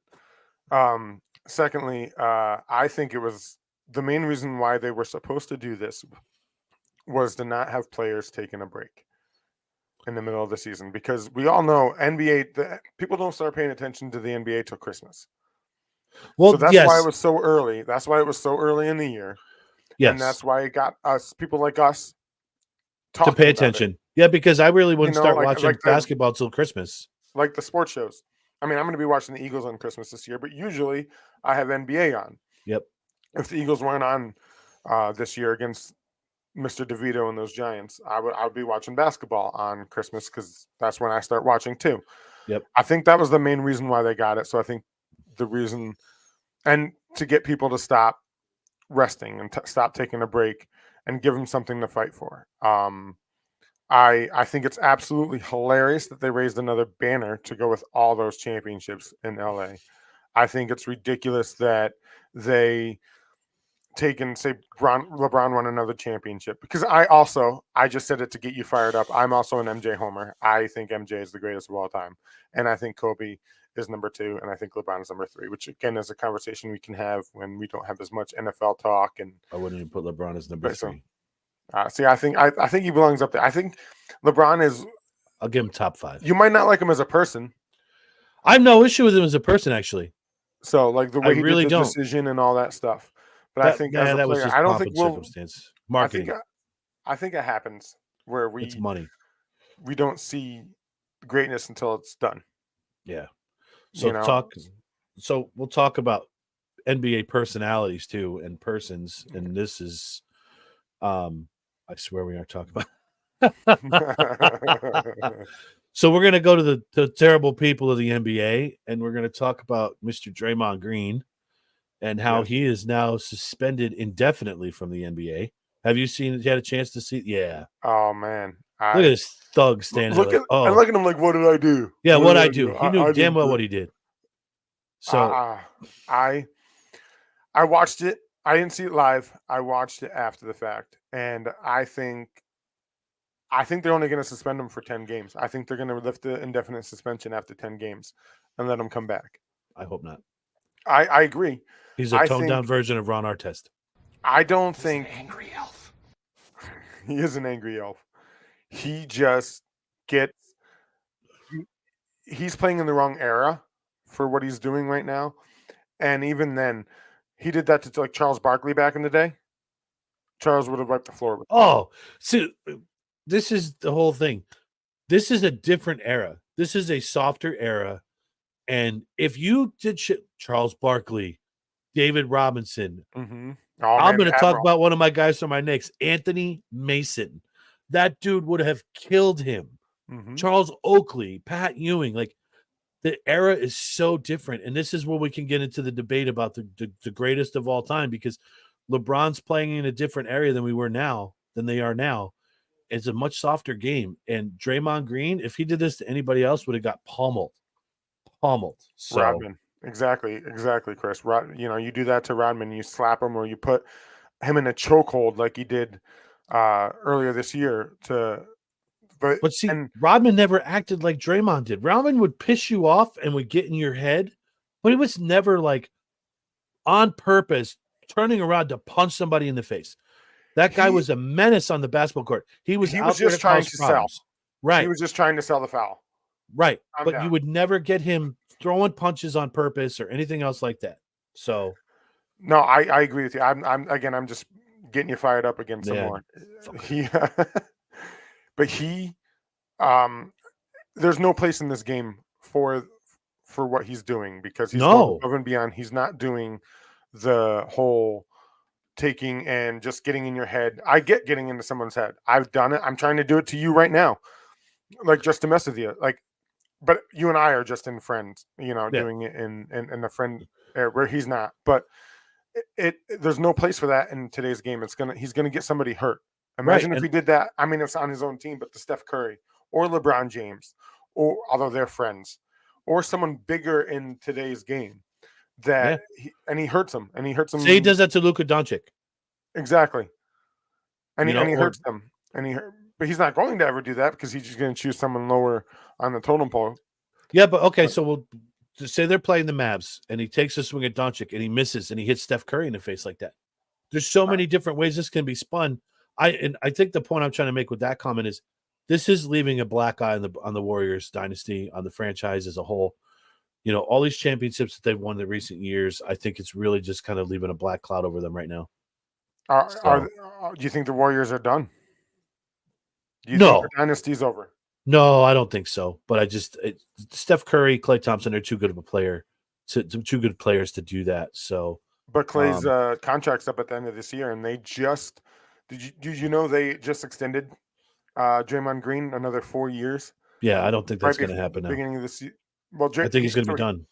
Secondly, I think it was the main reason why they were supposed to do this was to not have players taking a break in the middle of the season, because we all know people don't start paying attention to the NBA till Christmas. Well, so that's yes. why it was so early. That's why it was so early in the year. Yes. And that's why it got people like us to pay attention. Yeah, because I really wouldn't start watching basketball till Christmas. Like the sports shows. I mean, I'm going to be watching the Eagles on Christmas this year, but usually I have NBA on. Yep. If the Eagles weren't on this year against Mr. DeVito and those Giants, I would be watching basketball on Christmas because that's when I start watching too. Yep. I think that was the main reason why they got it. So I think the reason, and to get people to stop resting and stop taking a break and give them something to fight for. I think it's absolutely hilarious that they raised another banner to go with all those championships in LA. I think it's ridiculous that they take and say LeBron won another championship, because I just said it to get you fired up. I'm also an MJ homer. I think MJ is the greatest of all time, and I think Kobe is number 2, and I think LeBron is number 3, which again is a conversation we can have when we don't have as much NFL talk. And I wouldn't even put LeBron as number 3. See, I think he belongs up there. I think LeBron is. I'll give him top 5. You might not like him as a person. I have no issue with him as a person, actually. So, like the way he really did the decision and all that stuff. But I think as a player, I don't think circumstance. Marketing. I think it happens where it's money. We don't see greatness until it's done. Yeah. So we'll talk about NBA personalities too and persons, and this is I swear we aren't talking about. So we're going to go to the terrible people of the NBA, and we're going to talk about Mr. Draymond Green and how he is now suspended indefinitely from the NBA. Have you had a chance to see? Yeah. Oh man. Look at this thug standing there. I look at him like, what did I do? Yeah, what I do? He knew damn well what he did. So I watched it. I didn't see it live. I watched it after the fact, and I think they're only going to suspend him for 10 games. I think they're going to lift the indefinite suspension after 10 games and let him come back. I hope not. I agree. He's a toned-down version of Ron Artest. I don't think He's an angry elf. He is an angry elf. He just gets. he's playing in the wrong era for what he's doing right now. And even then, he did that to like Charles Barkley back in the day. Charles would have wiped the floor with him. Oh, see, this is the whole thing. This is a different era. This is a softer era. And if you did shit, Charles Barkley, David Robinson, Mm-hmm. I'm going to talk about one of my guys from my Knicks, Anthony Mason. That dude would have killed him. Mm-hmm. Charles Oakley, Pat Ewing. Like, the era is so different. And this is where we can get into the debate about the greatest of all time, because LeBron's playing in a different area than they are now. It's a much softer game. And Draymond Green, if he did this to anybody else, would have got pummeled. So Rodman. Exactly, Chris. You do that to Rodman, you slap him or you put him in a chokehold like he did earlier this year. But see, Rodman never acted like Draymond did. Rodman would piss you off and would get in your head, but he was never like on purpose turning around to punch somebody in the face. That guy was a menace on the basketball court. He was just trying to sell. Right. He was just trying to sell the foul. Right. But you would never get him throwing punches on purpose or anything else like that. So no, I agree with you. I'm just getting you fired up again some more. There's no place in this game for what he's doing, because he's going above and beyond. He's not doing the whole taking and just getting in your head. I get getting into someone's head. I've done it. I'm trying to do it to you right now, like just to mess with you. Like, but you and I are just in friends, doing it in the friend where he's not. But there's no place for that in today's game. He's gonna get somebody hurt. Imagine if he did that. I mean, it's on his own team, but to Steph Curry or LeBron James, or although they're friends, or someone bigger in today's game, he hurts them, Say he does that to Luka Doncic. Exactly, and he hurts them, but he's not going to ever do that because he's just going to choose someone lower on the totem pole. Yeah, but okay, so we'll say they're playing the Mavs, and he takes a swing at Doncic, and he misses, and he hits Steph Curry in the face like that. There's so many different ways this can be spun. I think the point I'm trying to make with that comment is this is leaving a black eye on the Warriors dynasty, on the franchise as a whole. All these championships that they've won in the recent years, I think it's really just kind of leaving a black cloud over them right now. Do you think the Warriors are done? Do you think the dynasty's over? No, I don't think so. But Steph Curry, Klay Thompson are too good of a player, too good players to do that. So, but Klay's contract's up at the end of this year, and they just did you know they just extended Draymond Green another 4 years? Yeah, I don't think that's going to happen now. Beginning of this year. Well, I think he's going to be done.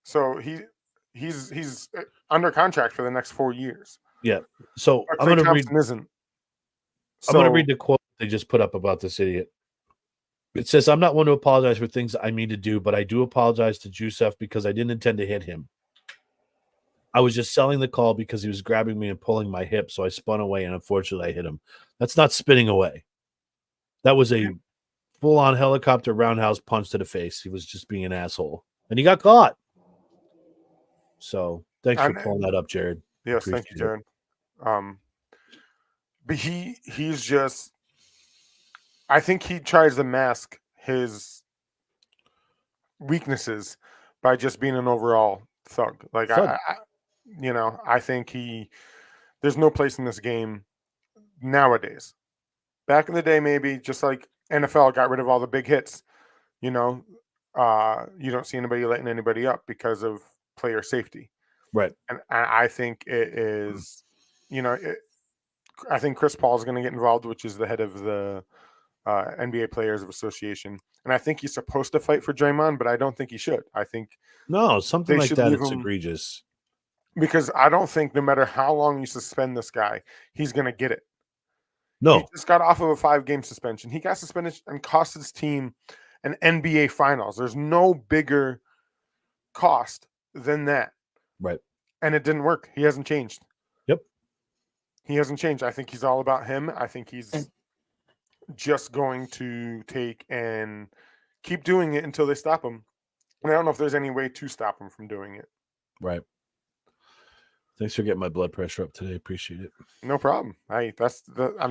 So he's under contract for the next 4 years. Yeah. So I'm going to read. I'm going to read the quote they just put up about this idiot. It says, "I'm not one to apologize for things I mean to do, but I do apologize to Jusuf because I didn't intend to hit him. I was just selling the call because he was grabbing me and pulling my hip, so I spun away, and unfortunately I hit him." That's not spinning away. That was a full-on helicopter roundhouse punch to the face. He was just being an asshole, and he got caught. So thanks for pulling that up, Jared. Yes, thank you, Jared. But he's just, I think he tries to mask his weaknesses by just being an overall thug. Like I think there's no place in this game nowadays. Back in the day, maybe just like NFL got rid of all the big hits, you don't see anybody letting anybody up because of player safety. Right. And I think it is, I think Chris Paul is going to get involved, which is the head of the NBA Players Association. And I think he's supposed to fight for Draymond, but I don't think he should. I think something like that, it's egregious. Because I don't think no matter how long you suspend this guy, he's going to get it. No. He just got off of a 5-game suspension. He got suspended and cost his team an NBA Finals. There's no bigger cost than that. Right. And it didn't work. He hasn't changed. Yep. He hasn't changed. I think he's all about him. I think he's just going to take and keep doing it until they stop him. And I don't know if there's any way to stop him from doing it. Right. Thanks for getting my blood pressure up today. Appreciate it. No problem. I'm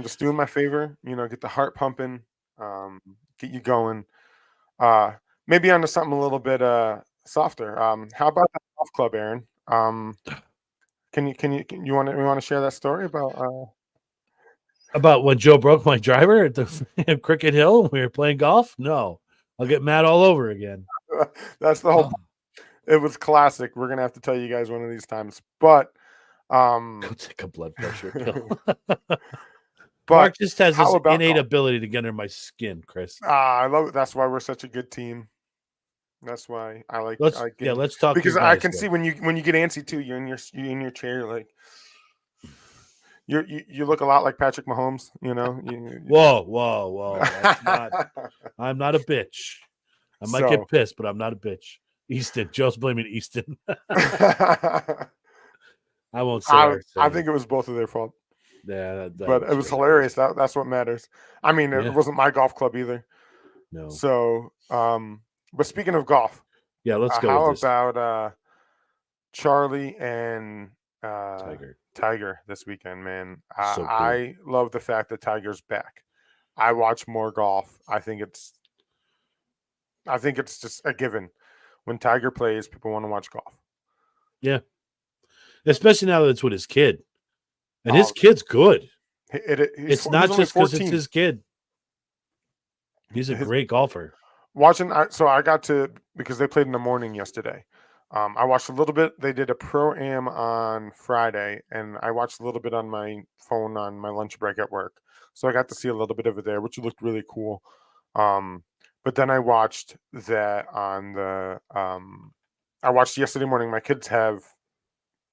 just doing my favor. Get the heart pumping, get you going. maybe onto something a little bit softer. How about that golf club, Aaron? You want to share that story about? About when Joe broke my driver at the Cricket Hill, we were playing golf. No, I'll get mad all over again. That's the whole. It was classic. We're gonna have to tell you guys one of these times, but Go take a blood pressure pill. but Mark just has how this about innate golf? ability to get under my skin, Chris. I love it. That's why we're such a good team. That's why I like. Let's I like getting- let's talk because your I guys, can though. see when you get antsy too. You're in your chair like. You look a lot like Patrick Mahomes. You know. Whoa! That's not. I'm not a bitch. I might So- get pissed, but I'm not a bitch. Easton, Joe's blaming Easton. I won't say. I think it was both of their fault, yeah, but it was hilarious. That's what matters. I mean, Yeah. it wasn't my golf club either. No. So, but speaking of golf, Yeah, let's go how with this. about Charlie and Tiger. this weekend, man? So cool. I love the fact that Tiger's back. I watch more golf. I think it's just a given. When Tiger plays, people want to watch golf. Yeah. Especially now that it's with his kid. And his Oh, kid's good. He's Not only just because 14. it's his kid. He's a great golfer. So I got to, because they played in the morning yesterday. I watched a little bit. They did a pro-am on Friday, and I watched a little bit on my phone on my lunch break at work. So I got to see a little bit of it there, which looked really cool. But then I watched that on the I watched yesterday morning. My kids have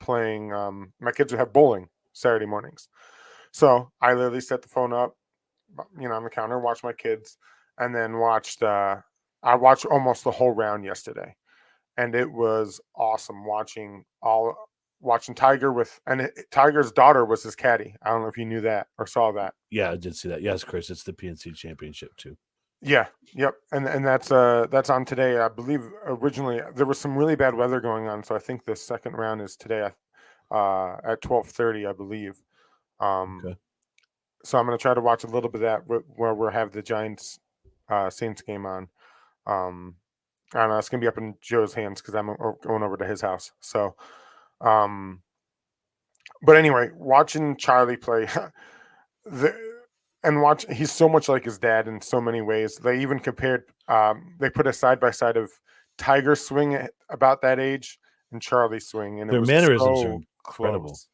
bowling Saturday mornings. So I literally set the phone up, on the counter, watched my kids, and then I watched almost the whole round yesterday. And it was awesome watching Tiger Tiger's daughter was his caddy. I don't know if you knew that or saw that. Yeah, I did see that. Yes, Chris, it's the PNC Championship too. Yeah, yep, and that's on today. I believe originally there was some really bad weather going on, so I think the second round is today at 12:30, I believe. Okay. So I'm going to try to watch a little bit of that where we'll have the Giants Saints game on. I don't know, it's going to be up in Joe's hands because I'm going over to his house. So, but anyway, watching Charlie play, he's so much like his dad in so many ways. They even compared, they put a side by side of Tiger's swing at about that age and Charlie's swing, and Their it was mannerisms so are incredible. close.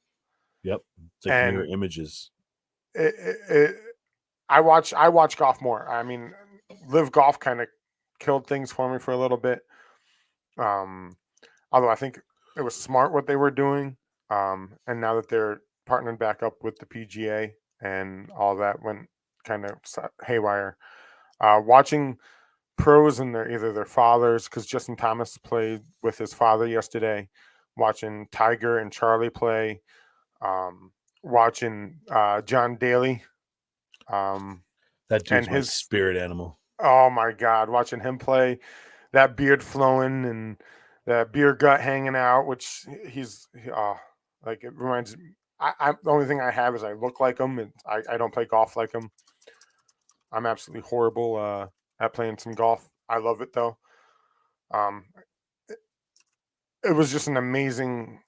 Yep, it's like And mirror images. I watch golf more. I mean, Live Golf kind of killed things for me for a little bit. Although I think it was smart what they were doing. And now that they're partnering back up with the PGA and all that went kind of haywire. Watching pros and either their fathers, because Justin Thomas played with his father yesterday. Watching Tiger and Charlie play. Watching John Daly. That dude's my spirit animal. Oh my God, watching him play, that beard flowing and that beer gut hanging out, which it reminds me. The only thing I have is I look like him, and I don't play golf like him. I'm absolutely horrible at playing some golf. I love it though. It was just an amazing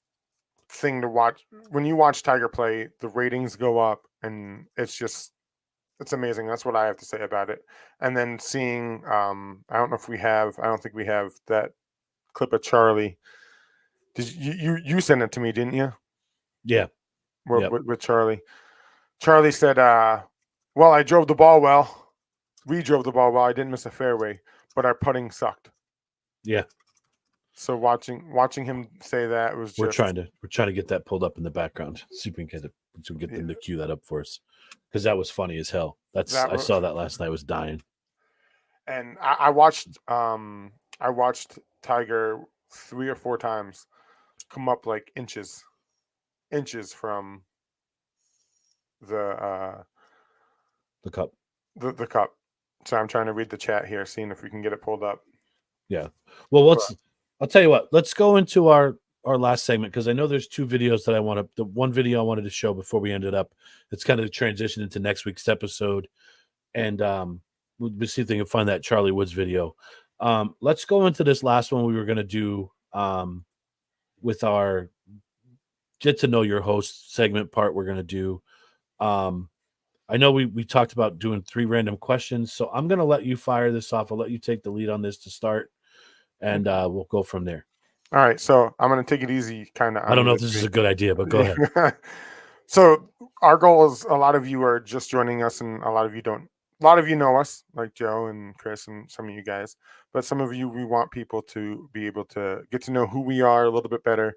thing to watch. When you watch Tiger play, the ratings go up, and it's amazing. That's what I have to say about it. And then seeing, I don't think we have that clip of Charlie. Did you sent it to me, didn't you? Yeah. With Charlie. Charlie said, well, I drove the ball well. We drove the ball well. I didn't miss a fairway, but our putting sucked. Yeah. So watching him say that was just, we're trying to get that pulled up in the background. See if we can get them to cue that up for us. Because that was funny as hell. I saw that last night. I was dying. And I watched Tiger 3 or 4 times come up like inches from the cup. The cup. So I'm trying to read the chat here, seeing if we can get it pulled up. Yeah. Well, I'll tell you what. Let's go into our last segment, because I know there's 2 videos that the one video I wanted to show before we ended up. It's kind of transition into next week's episode, and we'll see if they can find that Charlie Woods video. Let's go into this last one we were going to do with our get to know your host segment part. We're going to do. I know we talked about doing 3 random questions, so I'm going to let you fire this off. I'll let you take the lead on this to start, and we'll go from there. All right, so I'm going to take it easy, kind of. I don't know if this is a good idea, but go ahead. So our goal is, a lot of you are just joining us, and a lot of you don't. A lot of you know us, like Joe and Chris and some of you guys, but some of you, we want people to be able to get to know who we are a little bit better,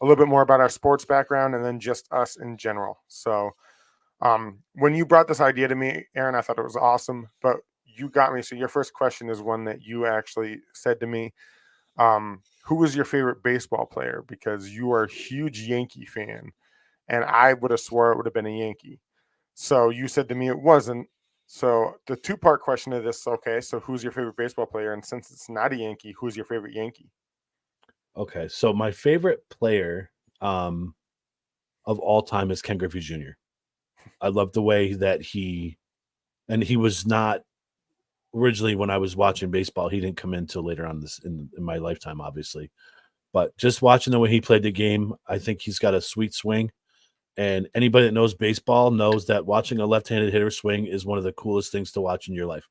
a little bit more about our sports background, and then just us in general. So when you brought this idea to me, Aaron, I thought it was awesome, but you got me. So your first question is one that you actually said to me. Who was your favorite baseball player? Because you are a huge Yankee fan, and I would have swore it would have been a Yankee. So you said to me it wasn't. So the 2-part question of this, okay, so who's your favorite baseball player? And since it's not a Yankee, who's your favorite Yankee? Okay, so my favorite player of all time is Ken Griffey Jr. I love the way that he was not originally, when I was watching baseball, he didn't come in until later on this in my lifetime, obviously. But just watching the way he played the game, I think he's got a sweet swing. And anybody that knows baseball knows that watching a left-handed hitter swing is one of the coolest things to watch in your life.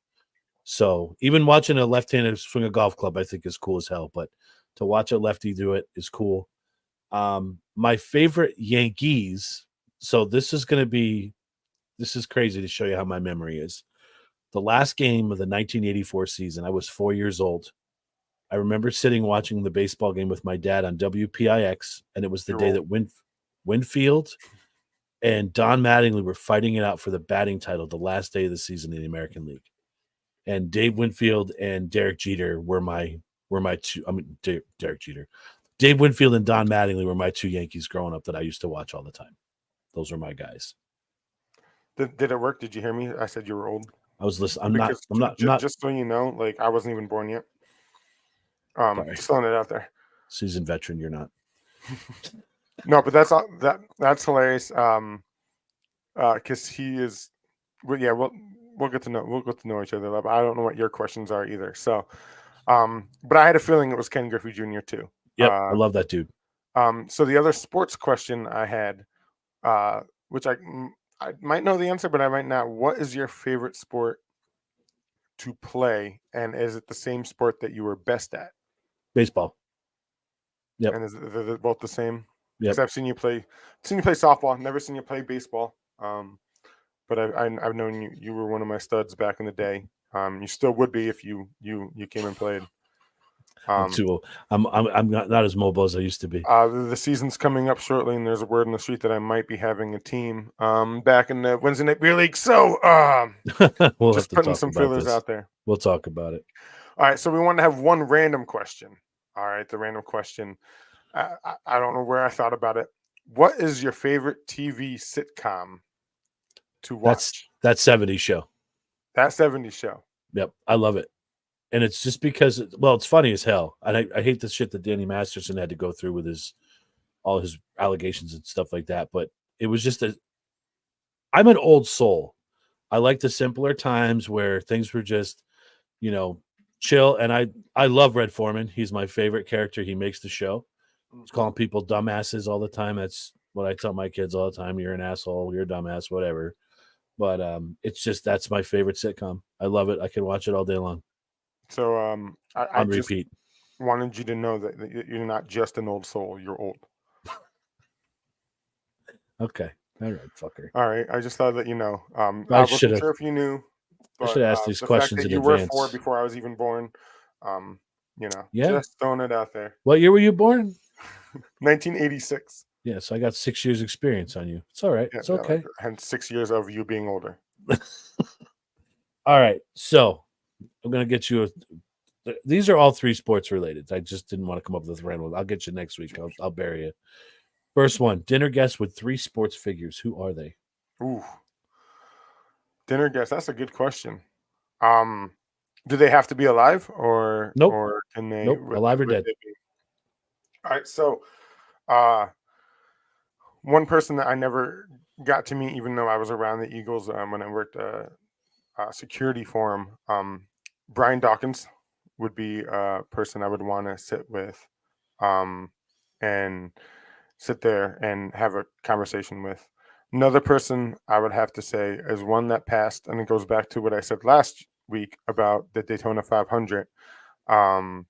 So even watching a left-handed swing a golf club, I think is cool as hell. But to watch a lefty do it is cool. My favorite Yankees. So this is crazy to show you how my memory is. The last game of the 1984 season, I was 4 years old. I remember sitting watching the baseball game with my dad on WPIX, and it was the day that Winfield and Don Mattingly were fighting it out for the batting title the last day of the season in the American League. And Dave Winfield and Derek Jeter were my two. I mean, Derek Jeter, Dave Winfield and Don Mattingly were my 2 Yankees growing up that I used to watch all the time. Those were my guys. Did it work? Did you hear me? I said you were old. I was listening. I'm not. Just so you know, like, I wasn't even born yet. Sorry. Just throwing it out there. Seasoned veteran, you're not. No, but that's hilarious. Because he is. Well, yeah, we'll get to know each other. But I don't know what your questions are either. So, but I had a feeling it was Ken Griffey Jr. too. Yep, I love that dude. So the other sports question I had, which I might know the answer, but I might not. What is your favorite sport to play, and is it the same sport that you were best at? Baseball. Yep. And is it both the same? Yep. Because I've seen you play softball. Never seen you play baseball. But I've known you. You were one of my studs back in the day. You still would be if you came and played. I'm too old. I'm not as mobile as I used to be. The season's coming up shortly, and there's a word in the street that I might be having a team back in the Wednesday Night Beer League. So we'll just putting some feelers out there. We'll talk about it. All right, so we want to have one random question. All right, the random question. I don't know where I thought about it. What is your favorite TV sitcom to watch? That 70s show. That 70s show. Yep, I love it. And it's just because, it's funny as hell. And I hate the shit that Danny Masterson had to go through with all his allegations and stuff like that. But it was just I'm an old soul. I like the simpler times where things were just, chill. And I love Red Foreman. He's my favorite character. He makes the show. He's calling people dumbasses all the time. That's what I tell my kids all the time. You're an asshole. You're a dumbass, whatever. But it's just, that's my favorite sitcom. I love it. I can watch it all day long. So I repeat. Just wanted you to know that you're not just an old soul. You're old. Okay. All right, fucker. All right. I just thought that you know. I wasn't sure if you knew. But, I should ask these questions in you advance. were 4 before I was even born. Yeah. Just throwing it out there. What year were you born? 1986. Yeah, so I got 6 years experience on you. It's all right. It's okay. Hence 6 years of you being older. All right. So I'm going to get you these are all 3 sports related. I just didn't want to come up with a random one. I'll get you next week. I'll bury you. First one, dinner guest with 3 sports figures. Who are they? Ooh. Dinner guest. That's a good question. Do they have to be alive or nope? Or can they alive or dead? All right. So one person that I never got to meet, even though I was around the Eagles when I worked security for him, Brian Dawkins would be a person I would want to sit with, and sit there and have a conversation with. Another person I would have to say is one that passed, and it goes back to what I said last week about the Daytona 500. Um,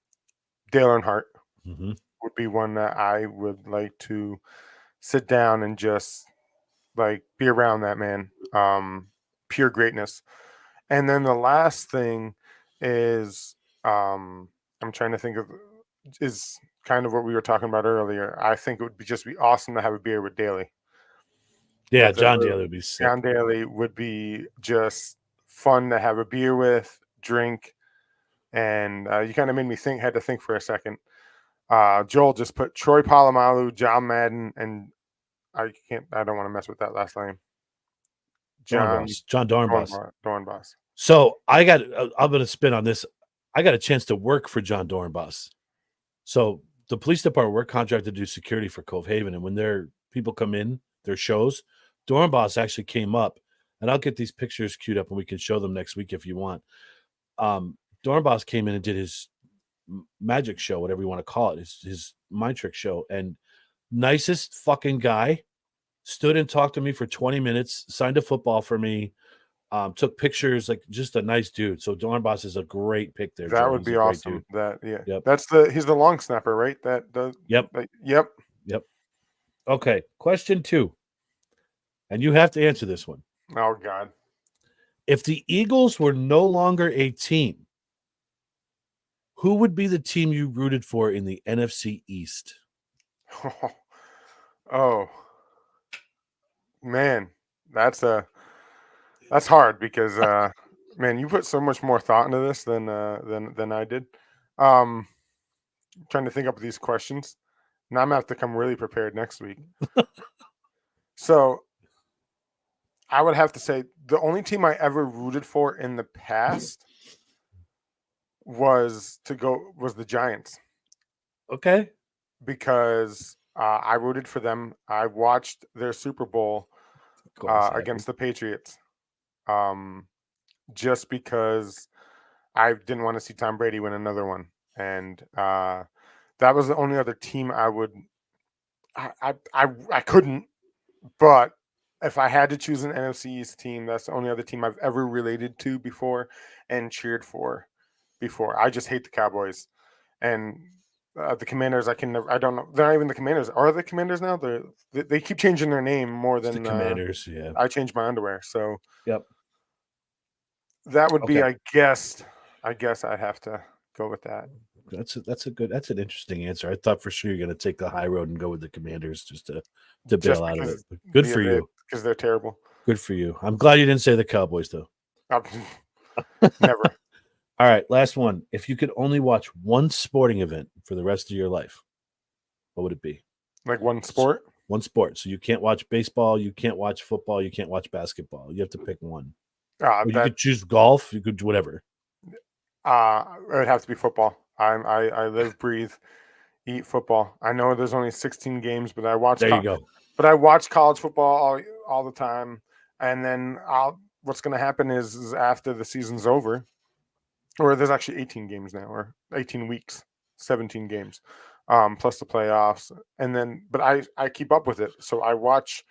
Dale Earnhardt Mhm. would be one that I would like to sit down and just like be around that man. Pure greatness. And then the last thing is, I'm trying to think of, is kind of what we were talking about earlier. I think it would just be awesome to have a beer with Daly. Yeah, That's a John really- Daly would be sick. John Daly would be just fun to have a beer with, drink, and you kind of made me had to think for a second. Joel just put Troy Polamalu, John Madden, and I don't want to mess with that last name. John John Dornbos. Dornbos. So I'm going to spin on this. I got a chance to work for John Dornbos. So the police department, we're contracted to do security for Cove Haven. And when their people come in, their shows, Dornbos actually came up, and I'll get these pictures queued up and we can show them next week if you want. Dornbos came in and did his magic show, whatever you want to call it, his mind trick show. And nicest fucking guy, stood and talked to me for 20 minutes, signed a football for me, took pictures, like just a nice dude. So Dornbos is a great pick there. That Joe. would He's be a great awesome. dude. That Yep. he's the long snapper, right? That does. Yep. Yep. Okay. Question 2. And you have to answer this one. Oh God. If the Eagles were no longer a team, who would be the team you rooted for in the NFC East? Oh man, that's hard because man, you put so much more thought into this than I did. Trying to think up these questions. Now I'm gonna have to come really prepared next week. So I would have to say the only team I ever rooted for in the past was the Giants. Okay. Because I rooted for them. I watched their Super Bowl Of course, against the Patriots, just because I didn't want to see Tom Brady win another one, and that was the only other team I would. I couldn't, but if I had to choose an NFC East team, that's the only other team I've ever related to before and cheered for before. I just hate the Cowboys, and the Commanders. I don't know. They're not even the Commanders. Are the Commanders now? They keep changing their name more It's than the Commanders. Yeah. I changed my underwear. So Yep. that would be, Okay. I guess I'd have to go with that. That's an interesting answer. I thought for sure you're going to take the high road and go with the Commanders just to bail out of it. But good for you. Because they're terrible. Good for you. I'm glad you didn't say the Cowboys though. Never. All right, last one. If you could only watch one sporting event for the rest of your life, what would it be? Like one sport? One sport. So you can't watch baseball, you can't watch football, you can't watch basketball. You have to pick one. Or you could choose golf, you could do whatever. It would have to be football. I live, breathe, eat football. I know there's only 16 games, but I watch. There you go. But I watch college football all the time, and then what's going to happen is after the season's over, or there's actually 18 games now, or 18 weeks, 17 games, plus the playoffs, and then. But I keep up with it, so I watch.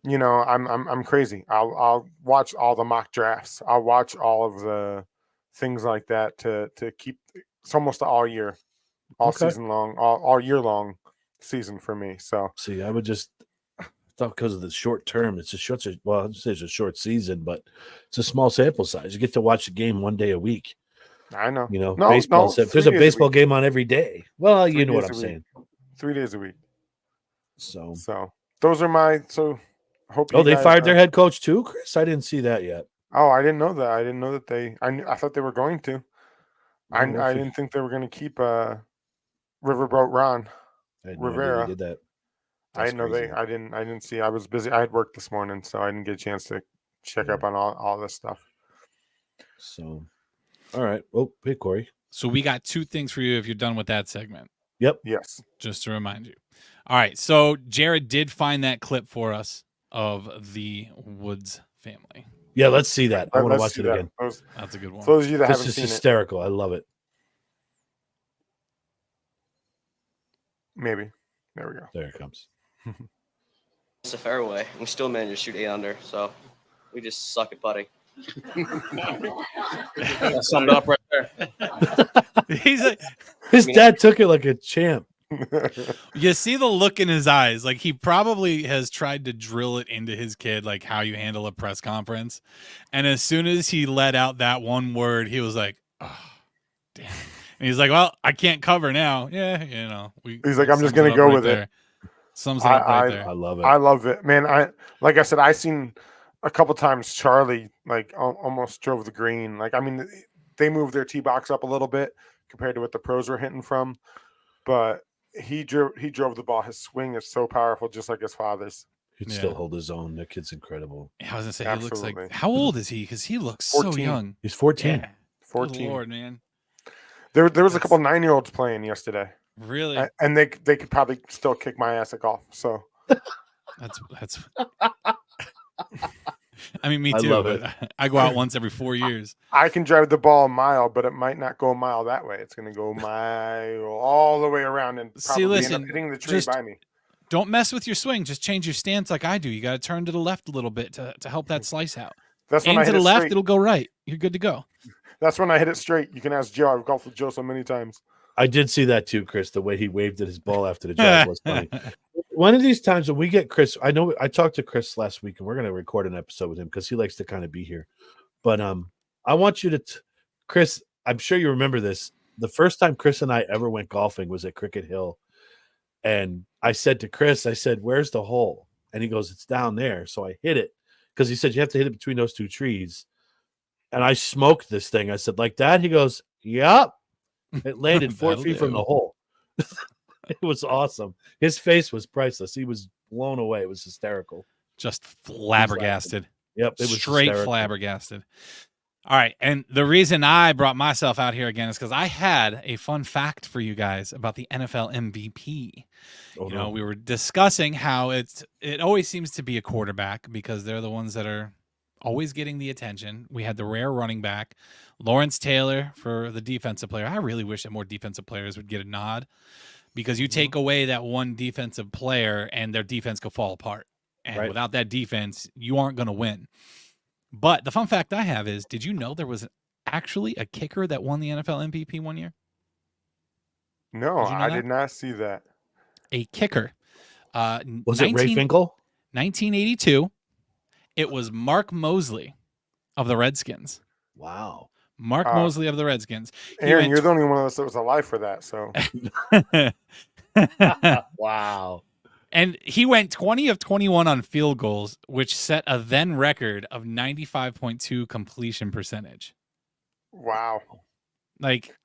You know, I'm crazy. I'll watch all the mock drafts. I'll watch all of the things like that to keep. It's almost all year, all season long, all year long season for me. So see, I would just thought because of the short term, it's I'd say it's a short season, but it's a small sample size. You get to watch a game one day a week. I know. You know, No, baseball. no, There's a baseball game on every day. Well, you know what I'm saying. 3 days a week. So those are my hope. Oh, they fired their head coach too, Chris. I didn't see that yet. Oh, I didn't know that. I didn't know that I thought they were going to. I didn't think they were going to keep Riverboat Ron Rivera. Did that. I didn't know I didn't see. I was busy. I had work this morning, so I didn't get a chance to check up on all this stuff. So, all right. Oh, hey, Corey. So we got 2 things for you if you're done with that segment. Yep. Yes. Just to remind you. All right. So Jared did find that clip for us of the Woods family. Yeah, let's see that. I want to watch it again. That's a good one. For those of you that This haven't is seen hysterical. I love it. Maybe. There we go. There it comes. It's a fairway. We still managed to shoot 8 under, so we just suck at putting. Summed it up right there. He's like, His dad took it like a champ. you see the look in his eyes. Like he probably has tried to drill it into his kid, like how you handle a press conference. And as soon as he let out that one word, he was like, oh, damn. And he's like, well, I can't cover now. Yeah, you know. He's like, I'm just sums going it to up go right with there. it. Sums it up right I there. love it. I love it, man. Like I said, I seen a couple times Charlie like almost drove the green. Like, I mean, they moved their tee box up a little bit compared to what the pros were hitting from, but he drove the ball. His swing is so powerful, just like his father's. He'd Yeah. still hold his own. That kid's incredible. I was gonna say he looks Absolutely. like. How old is he? Because he looks so 14. young. He's 14. Yeah. 14. Good Lord, man. There was a That's- couple 9-year-olds playing yesterday, Really? and they could probably still kick my ass at golf. So That's. I mean, me I too. love but I go out once every 4 years. I can drive the ball a mile, but it might not go a mile that way. It's going to go a mile all the way around and See, probably listen, end up hitting the tree just- by me. Don't mess with your swing. Just change your stance like I do. You got to turn to the left a little bit to help that slice out. That's when Aim I to hit the it left, straight. it'll go right. You're good to go. That's when I hit it straight. You can ask Joe. I've golfed with Joe so many times. I did see that too, Chris. The way he waved at his ball after the drive was funny. One of these times when we get Chris, I know I talked to Chris last week, and we're going to record an episode with him because he likes to kind of be here. But I want you to, Chris. I'm sure you remember this. The first time Chris and I ever went golfing was at Cricket Hill, and I said to Chris, I said, "Where's the hole?" And he goes, "It's down there." So I hit it because he said you have to hit it between those two trees, and I smoked this thing. I said, "Like that?" He goes, "Yep." It landed 4 That'll feet from do. the hole. It was awesome. His face was priceless. He was blown away. It was hysterical. Just flabbergasted. Yep, it was Straight hysterical. flabbergasted. All right. And the reason I brought myself out here again is because I had a fun fact for you guys about the NFL MVP. Oh, You know, no. we were discussing how it always seems to be a quarterback because they're the ones that are always getting the attention. We had the rare running back, Lawrence Taylor, for the defensive player. I really wish that more defensive players would get a nod because you take away that one defensive player and their defense could fall apart. And Right. without that defense, you aren't going to win. But the fun fact I have is, did you know there was actually a kicker that won the NFL MVP one year? No, Did you know I that? did not see that. A kicker. Was it Ray Finkel? 1982. It was Mark Mosley of the Redskins. Wow. Mark Mosley of the Redskins. He Aaron, went you're the only one of us that was alive for that. So Wow. And he went 20 of 21 on field goals, which set a then record of 95.2 completion percentage. wow. Like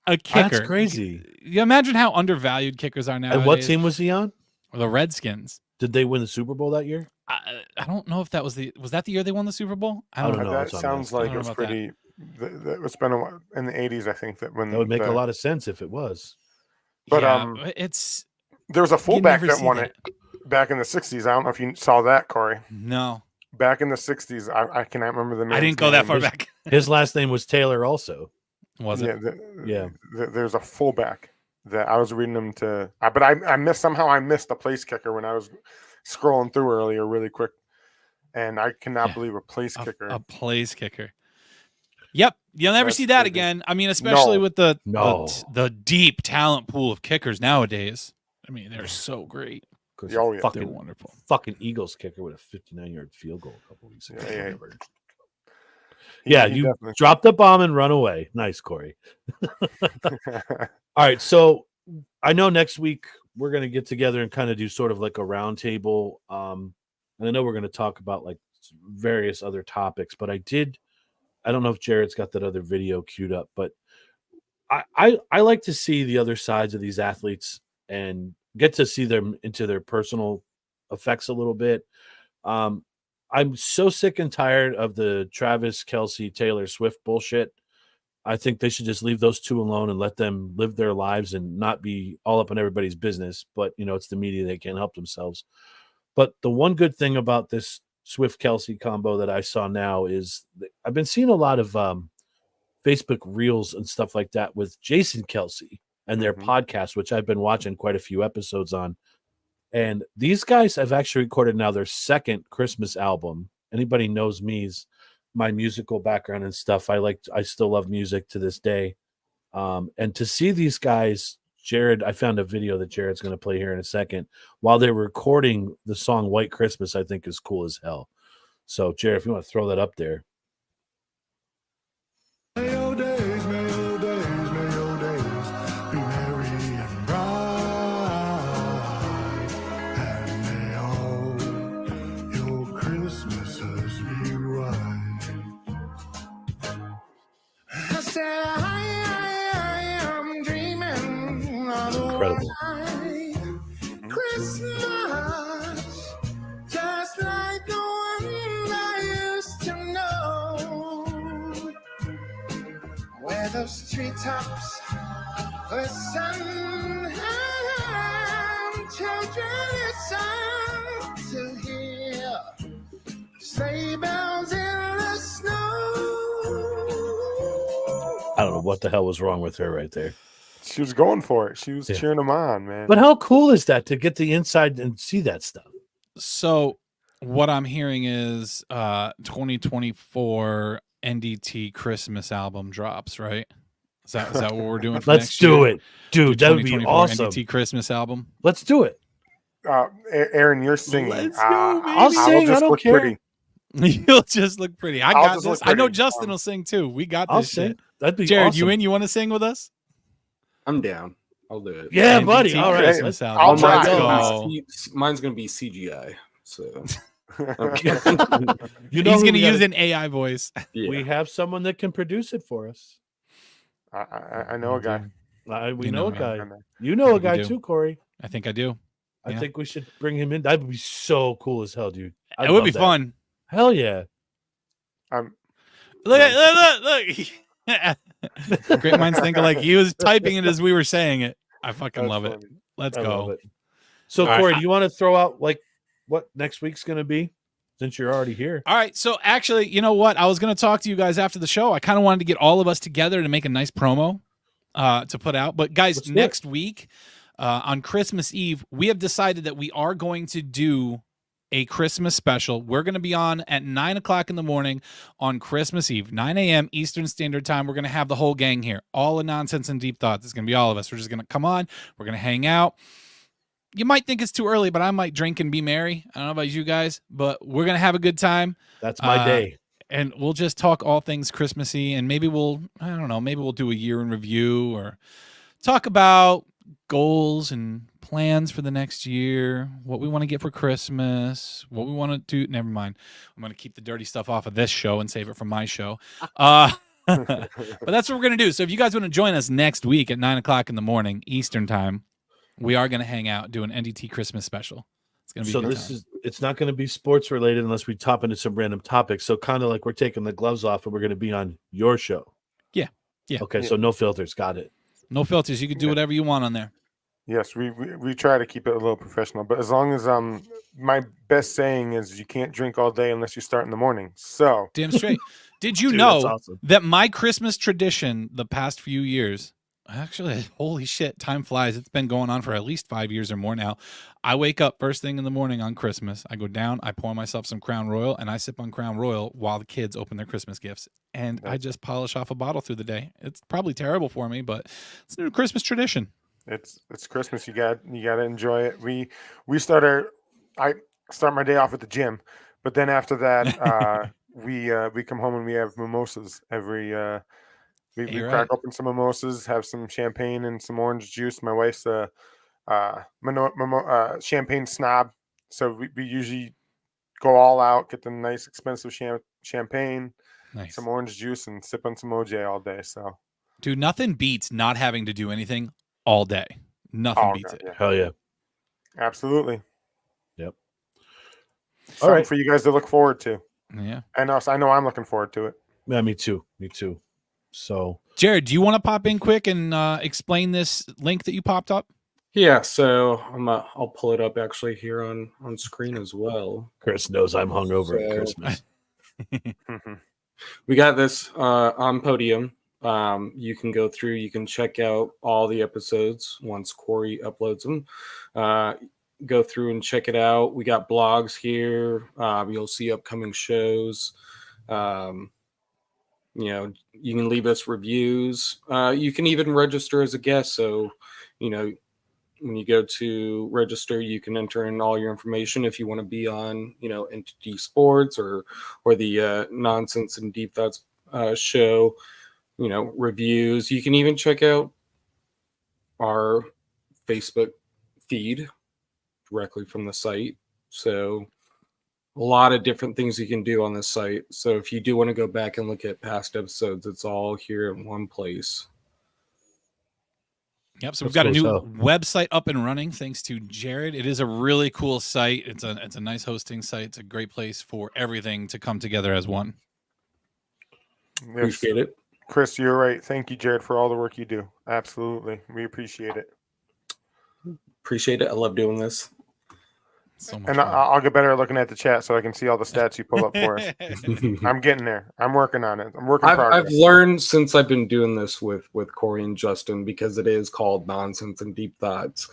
a kicker. That's crazy. You imagine how undervalued kickers are nowadays. And what team was he on? The Redskins. Did they win the Super Bowl that year? I don't know if that was that the year they won the Super Bowl? I I don't don't know. know. That That's what I'm sounds asking. like I it don't was know about pretty. It's been a while, in the 80s, I think, that when That would make the, a lot of sense if it was. But, Yeah, it's There was a you fullback never that see won that. it back in the 60s. I don't know if you saw that, Corey. No. Back in the 60s, I cannot remember the name. I didn't go that far back. His last name was Taylor also. Was it? Yeah, Yeah. There's a fullback that I was reading them to, but I missed the place kicker when I was scrolling through earlier really quick, and I cannot Yeah. believe a place kicker. A place kicker. Yep, you'll never That's see that crazy. again. I mean, especially No. with the deep talent pool of kickers nowadays. I mean, they're so great. Of Oh, yeah. They're fucking, wonderful. fucking Eagles kicker with a 59-yard field goal a couple weeks ago. Yeah, yeah. Whatever. He- Yeah, he you definitely- dropped the bomb and run away. Nice, Corey. All right, so I know next week we're going to get together and kind of do sort of like a roundtable. And I know we're going to talk about like various other topics, but I don't know if Jared's got that other video queued up, but I like to see the other sides of these athletes and get to see them into their personal effects a little bit. I'm so sick and tired of the Travis Kelce, Taylor Swift bullshit. I think they should just leave those two alone and let them live their lives and not be all up in everybody's business. But, you know, it's the media. They can't help themselves. But the one good thing about this Swift Kelce combo that I saw now is that I've been seeing a lot of Facebook reels and stuff like that with Jason Kelce and their Mhm. podcast, which I've been watching quite a few episodes on. And these guys have actually recorded now their second Christmas album. Anybody knows me's my musical background and stuff. I still love music to this day. And to see these guys, Jared, I found a video that Jared's going to play here in a second while they're recording the song White Christmas, I think is cool as hell. So Jared, if you want to throw that up there. May your days, may your days, may your days be merry and bright, and may all your Christmases be right. I said I am dreaming of a Incredible. white Christmas, just like the one I used to know, where those treetops glisten and children listen to hear sleigh bells in the snow. I don't know what the hell was wrong with her right there. She was going for it. She was Yeah. cheering them on, man. But how cool is that to get the inside and see that stuff? So what I'm hearing is 2024 NDT Christmas album drops, right? Is that what we're doing for Let's next do year? it, dude. That would be 2024 awesome. NDT Christmas album. Let's do it. Aaron, you're singing. Let's go, I'll baby. I'll sing, just I don't look care. pretty. You'll just look pretty. I I'll got just this. look I know pretty. Justin will sing too. We got I'll this sing. shit. That'd be Jared, awesome. you in? You want to sing with us? I'm down. I'll do it. Yeah, NDT buddy. All right. Christmas I'll album. try. Let's I'll go. Mine's gonna be CGI. So You know He's who going to we use gotta- an AI voice. yeah. We have someone that can produce it for us. I know a guy. We You know know a me. guy. I know. You know a We guy do. too, Corey. I think I do. I Yeah. think we should bring him in. That would be so cool as hell, dude. I'd It would love be that. fun. Hell yeah. Look, look. Great minds think alike. He was typing it as we were saying it. I fucking That's love it. funny. Let's I love go. it. So, All right, Corey, do you want to throw out like what next week's going to be since you're already here? All right. So actually, you know what? I was going to talk to you guys after the show. I kind of wanted to get all of us together to make a nice promo to put out. But guys, Let's do it. next week on Christmas Eve, we have decided that we are going to do a Christmas special. We're going to be on at 9 o'clock in the morning on Christmas Eve, 9 a.m. Eastern Standard Time. We're going to have the whole gang here. All the nonsense and deep thoughts. It's going to be all of us. We're just going to come on. We're going to hang out. You might think it's too early, but I might drink and be merry. I don't know about you guys, but we're going to have a good time. That's my day. And we'll just talk all things Christmassy, and maybe we'll do a year in review or talk about goals and plans for the next year, what we want to get for Christmas, what we want to do. Never mind. I'm going to keep the dirty stuff off of this show and save it for my show. But that's what we're going to do. So if you guys want to join us next week at 9 o'clock in the morning Eastern time, we are going to hang out, do an NDT Christmas special. It's going to be So a good this time. it's not going to be sports related unless we top into some random topics. So kind of like we're taking the gloves off and we're going to be on your show. Yeah. Yeah. Okay. Yeah. So no filters. Got it. No filters. You can do whatever you want on there. Yes, we try to keep it a little professional, but as long as my best saying is you can't drink all day unless you start in the morning. So Damn straight. Did you Dude, know that's awesome. that my Christmas tradition the past few years, actually, holy shit, time flies. It's been going on for at least 5 years or more now. I wake up first thing in the morning on Christmas. I go down, I pour myself some Crown Royal, and I sip on Crown Royal while the kids open their Christmas gifts. And I just polish off a bottle through the day. It's probably terrible for me, but it's a new Christmas tradition. it's Christmas. You got to enjoy it. I start my day off at the gym, but then after that, we come home and we have mimosas every. We You're crack right. open some mimosas, have some champagne and some orange juice. My wife's a champagne snob, so we usually go all out, get the nice expensive champagne, Nice. some orange juice, and sip on some OJ all day. So Dude, nothing beats not having to do anything all day. Nothing beats God, it. yeah, Hell yeah. absolutely. Yep. Something right. for you guys to look forward to, Yeah. and also I know I'm looking forward to it. Yeah, me too. Me too. So Jared, do you want to pop in quick and explain this link that you popped up? Yeah, so I'll pull it up actually here on screen as well. Chris knows I'm hungover at So- Christmas. We got this on Podium. You can go through, you can check out all the episodes once Corey uploads them. Go through and check it out. We got blogs here. You'll see upcoming shows. You know, you can leave us reviews. You can even register as a guest. So, you know, when you go to register, you can enter in all your information if you want to be on, you know, Entity Sports or the Nonsense and Deep Thoughts show. You know, reviews. You can even check out our Facebook feed directly from the site. So a lot of different things you can do on this site. So if you do want to go back and look at past episodes, it's all here in one place. Yep. So we've That's got a cool new as website up and running thanks to Jared. It is a really cool site. It's a nice hosting site. It's a great place for everything to come together as one. Yes. Appreciate it. Chris, you're right. Thank you, Jared, for all the work you do. Absolutely. We appreciate it. Appreciate it. I love doing this. So much And fun. I'll get better at looking at the chat so I can see all the stats you pull up for us. I'm getting there. I'm working on it. I'm working I've progress. learned since I've been doing this with Corey and Justin, because it is called Nonsense and Deep Thoughts.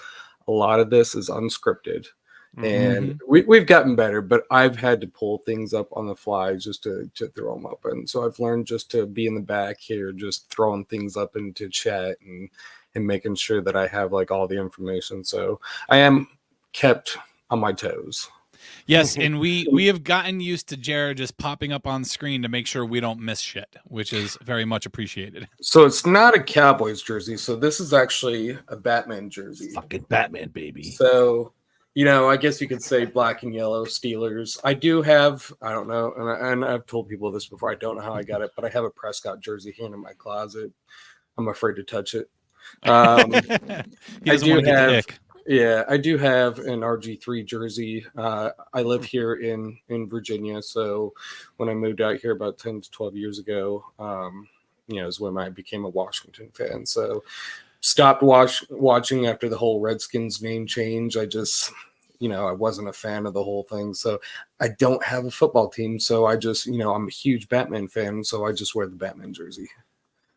A lot of this is unscripted. And we've gotten better, but I've had to pull things up on the fly just to throw them up. And so I've learned just to be in the back here, just throwing things up into chat and making sure that I have like all the information. So I am kept on my toes. Yes, and we have gotten used to Jared just popping up on screen to make sure we don't miss shit, which is very much appreciated. So it's not a Cowboys jersey. So this is actually a Batman jersey. Fucking Batman, baby. So, you know, I guess you could say black and yellow Steelers. I do have, I don't know, and I've told people this before. I don't know how I got it, but I have a Prescott jersey here in my closet. I'm afraid to touch it. He doesn't I do want to get have- the ick. Yeah, I do have an RG3 jersey. I live here in Virginia, so when I moved out here about 10 to 12 years ago, you know, is when I became a Washington fan. So stopped watching after the whole Redskins name change. I just, you know, I wasn't a fan of the whole thing. So I don't have a football team. So I just, you know, I'm a huge Batman fan. So I just wear the Batman jersey.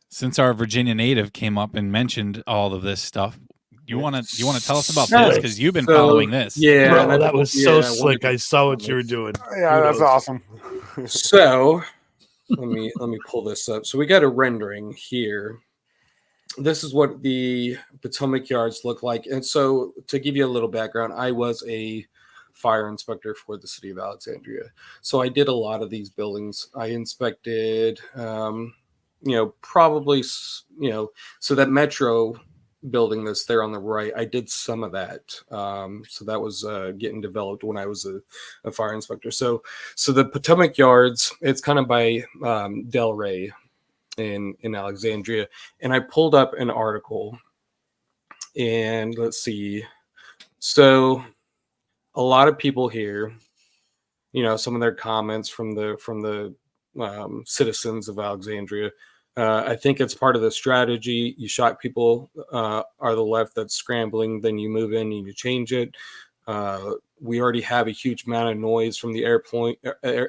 Since our Virginia native came up and mentioned all of this stuff, you want to tell us about Sure. this because you've been So, following this. Yeah, Bro, and I- that was yeah, so I wanted slick. to- I saw what you were doing. Yeah, that's Kudos. awesome. So let me pull this up. So we got a rendering here. This is what the Potomac Yards look like. And so to give you a little background, I was a fire inspector for the city of Alexandria. So I did a lot of these buildings. I inspected, you know, probably, you know, so that Metro building that's there on the right, I did some of that. So that was getting developed when I was a fire inspector. So the Potomac Yards, it's kind of by Del Rey in Alexandria. And I pulled up an article and let's see. So a lot of people here, you know, some of their comments from the citizens of Alexandria. I think it's part of the strategy. You shock people are the left that's scrambling, then you move in and you change it. We already have a huge amount of noise from the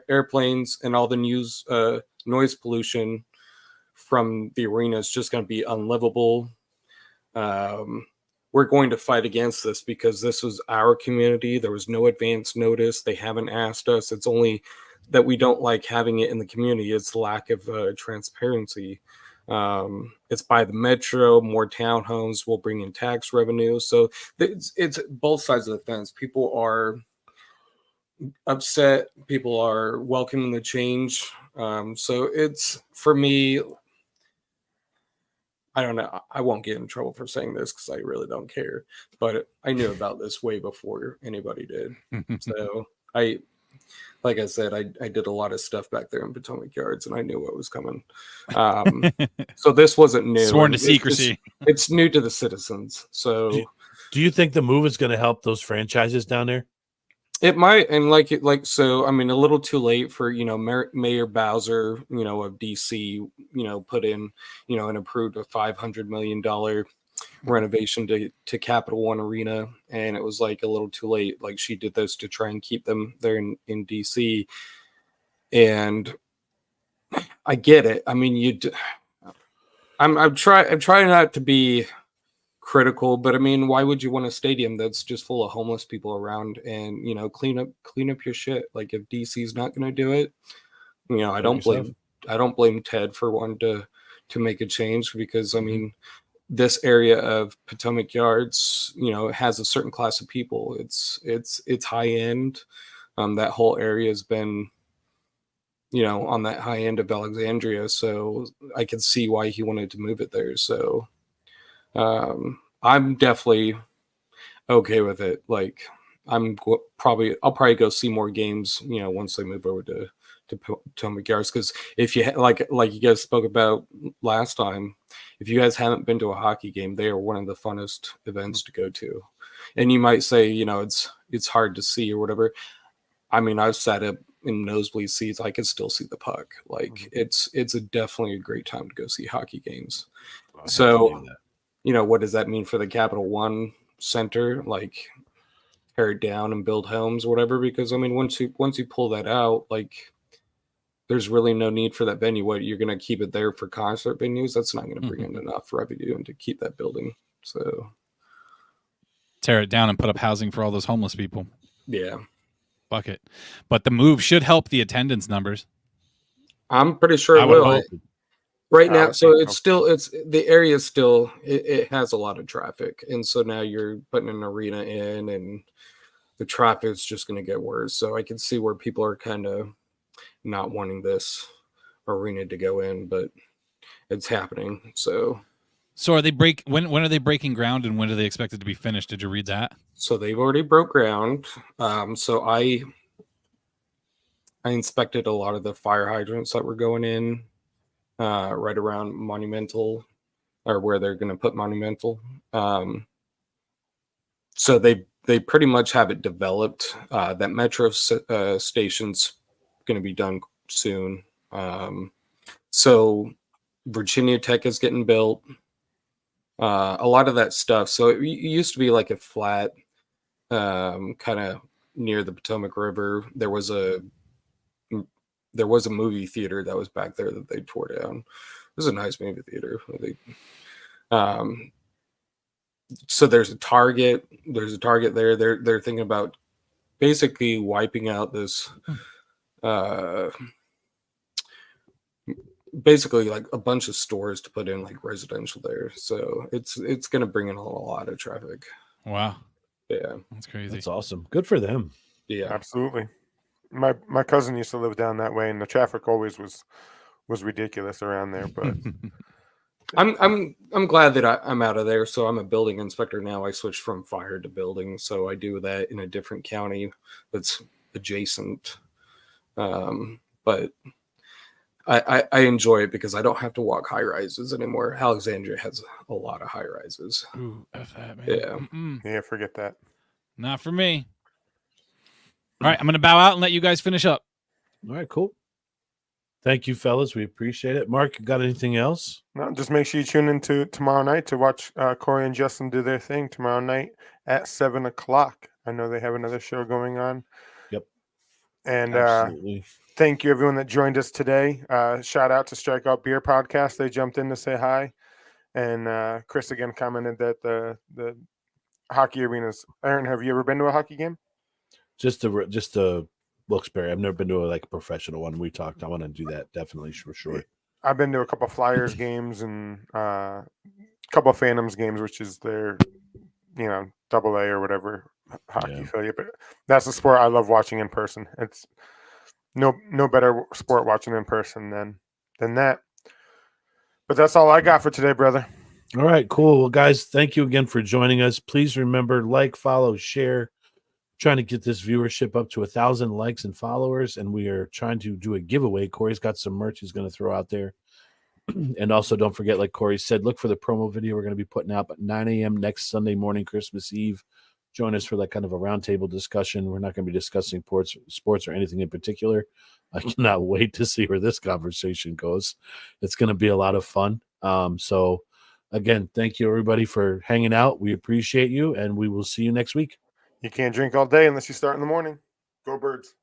airplanes and all the noise pollution from the arena is just going to be unlivable. We're going to fight against this because this was our community. There was no advance notice. They haven't asked us. It's only that we don't like having it in the community. It's the lack of transparency. It's by the metro, more townhomes will bring in tax revenue. So it's both sides of the fence. People are upset. People are welcoming the change. So it's, for me, I don't know. I won't get in trouble for saying this because I really don't care. But I knew about this way before anybody did. So like I said, I did a lot of stuff back there in Potomac Yards, and I knew what was coming. So this wasn't new. Sworn to It's- secrecy. It's new to the citizens. So Do you think the move is going to help those franchises down there? it might, and so I mean, a little too late for, you know, Mayor Bowser, you know, of DC, you know, put in, you know, and approved a $500 million renovation to Capital One Arena, and it was like a little too late. Like, she did this to try and keep them there in DC, and I get it. I mean, I'm trying not to be critical, but I mean, why would you want a stadium that's just full of homeless people around and, you know, clean up your shit? Like if DC's not going to do it, you know, I don't blame Ted for wanting to make a change, because I mean, this area of Potomac Yards, you know, has a certain class of people. It's high end. That whole area has been, you know, on that high end of Alexandria, so I can see why he wanted to move it there. So I'm definitely okay with it. Like I'll probably go see more games, you know, once they move over to Potomac Yards, because if you like you guys spoke about last time, if you guys haven't been to a hockey game, they are one of the funnest events to go to. And you might say, you know, it's hard to see or whatever. I mean, I've sat up in nosebleed seats. I can still see the puck. Like it's definitely a great time to go see hockey games. So, you know, what does that mean for the Capital One Center? Like tear it down and build homes or whatever? Because I mean, once you pull that out, like there's really no need for that venue. What, you're going to keep it there for concert venues? That's not going to bring in enough revenue and to keep that building. So Tear it down and put up housing for all those homeless people. yeah, Fuck it. But the move should help the attendance numbers. I'm pretty sure I it would will. hope. Right I now, would so think it's the area is still it has a lot of traffic, and so now you're putting an arena in, and the traffic is just going to get worse. So I can see where people are kind of not wanting this arena to go in, but it's happening. So So are they when are they breaking ground, and when do they expect it to be finished? Did you read that? so they've already broke ground. So I inspected a lot of the fire hydrants that were going in right around Monumental, or where they're going to put Monumental. So they pretty much have it developed. That metro station's going to be done soon. So Virginia Tech is getting built. A lot of that stuff. So it used to be like a flat, kind of near the Potomac River. There was a movie theater that was back there that they tore down. It was a nice movie theater. So there's a Target. There's a Target there. They're thinking about basically wiping out this, basically like a bunch of stores to put in like residential there. So it's going to bring in a lot of traffic. Wow. Yeah. That's crazy. That's awesome. Good for them. Yeah. Absolutely. My cousin used to live down that way, and the traffic always was ridiculous around there. But I'm glad that I'm out of there. So I'm a building inspector now. I switched from fire to building, so I do that in a different county that's adjacent. But I enjoy it because I don't have to walk high rises anymore. Alexandria has a lot of high rises. Ooh, F that, man. Yeah. Mm-mm. yeah, forget that. Not for me. All right, I'm going to bow out and let you guys finish up. All right, cool. Thank you, fellas. We appreciate it. Mark, got anything else? No, just make sure you tune into tomorrow night to watch Corey and Justin do their thing tomorrow night at 7:00. I know they have another show going on. Yep. And Absolutely. thank you, everyone that joined us today. Shout out to Strikeout Beer Podcast. They jumped in to say hi. And Chris again commented that the hockey arenas. Aaron, have you ever been to a hockey game? Just the Wilkes-Barre. I've never been to a professional one. We talked. I want to do that definitely for sure. I've been to a couple Flyers games and a couple of Phantoms games, which is their, AA or whatever hockey affiliate. But that's the sport I love watching in person. It's no better sport watching in person than that. But that's all I got for today, brother. All right, cool. Well, guys, thank you again for joining us. Please remember, like, follow, share. Trying to get this viewership up to 1,000 likes and followers, and we are trying to do a giveaway. Corey's got some merch he's going to throw out there. And also, don't forget, like Corey said, look for the promo video we're going to be putting out at 9 a.m. next Sunday morning, Christmas Eve. Join us for that kind of a roundtable discussion. We're not going to be discussing sports or anything in particular. I cannot wait to see where this conversation goes. It's going to be a lot of fun. So, again, thank you, everybody, for hanging out. We appreciate you, and we will see you next week. You can't drink all day unless you start in the morning. Go Birds.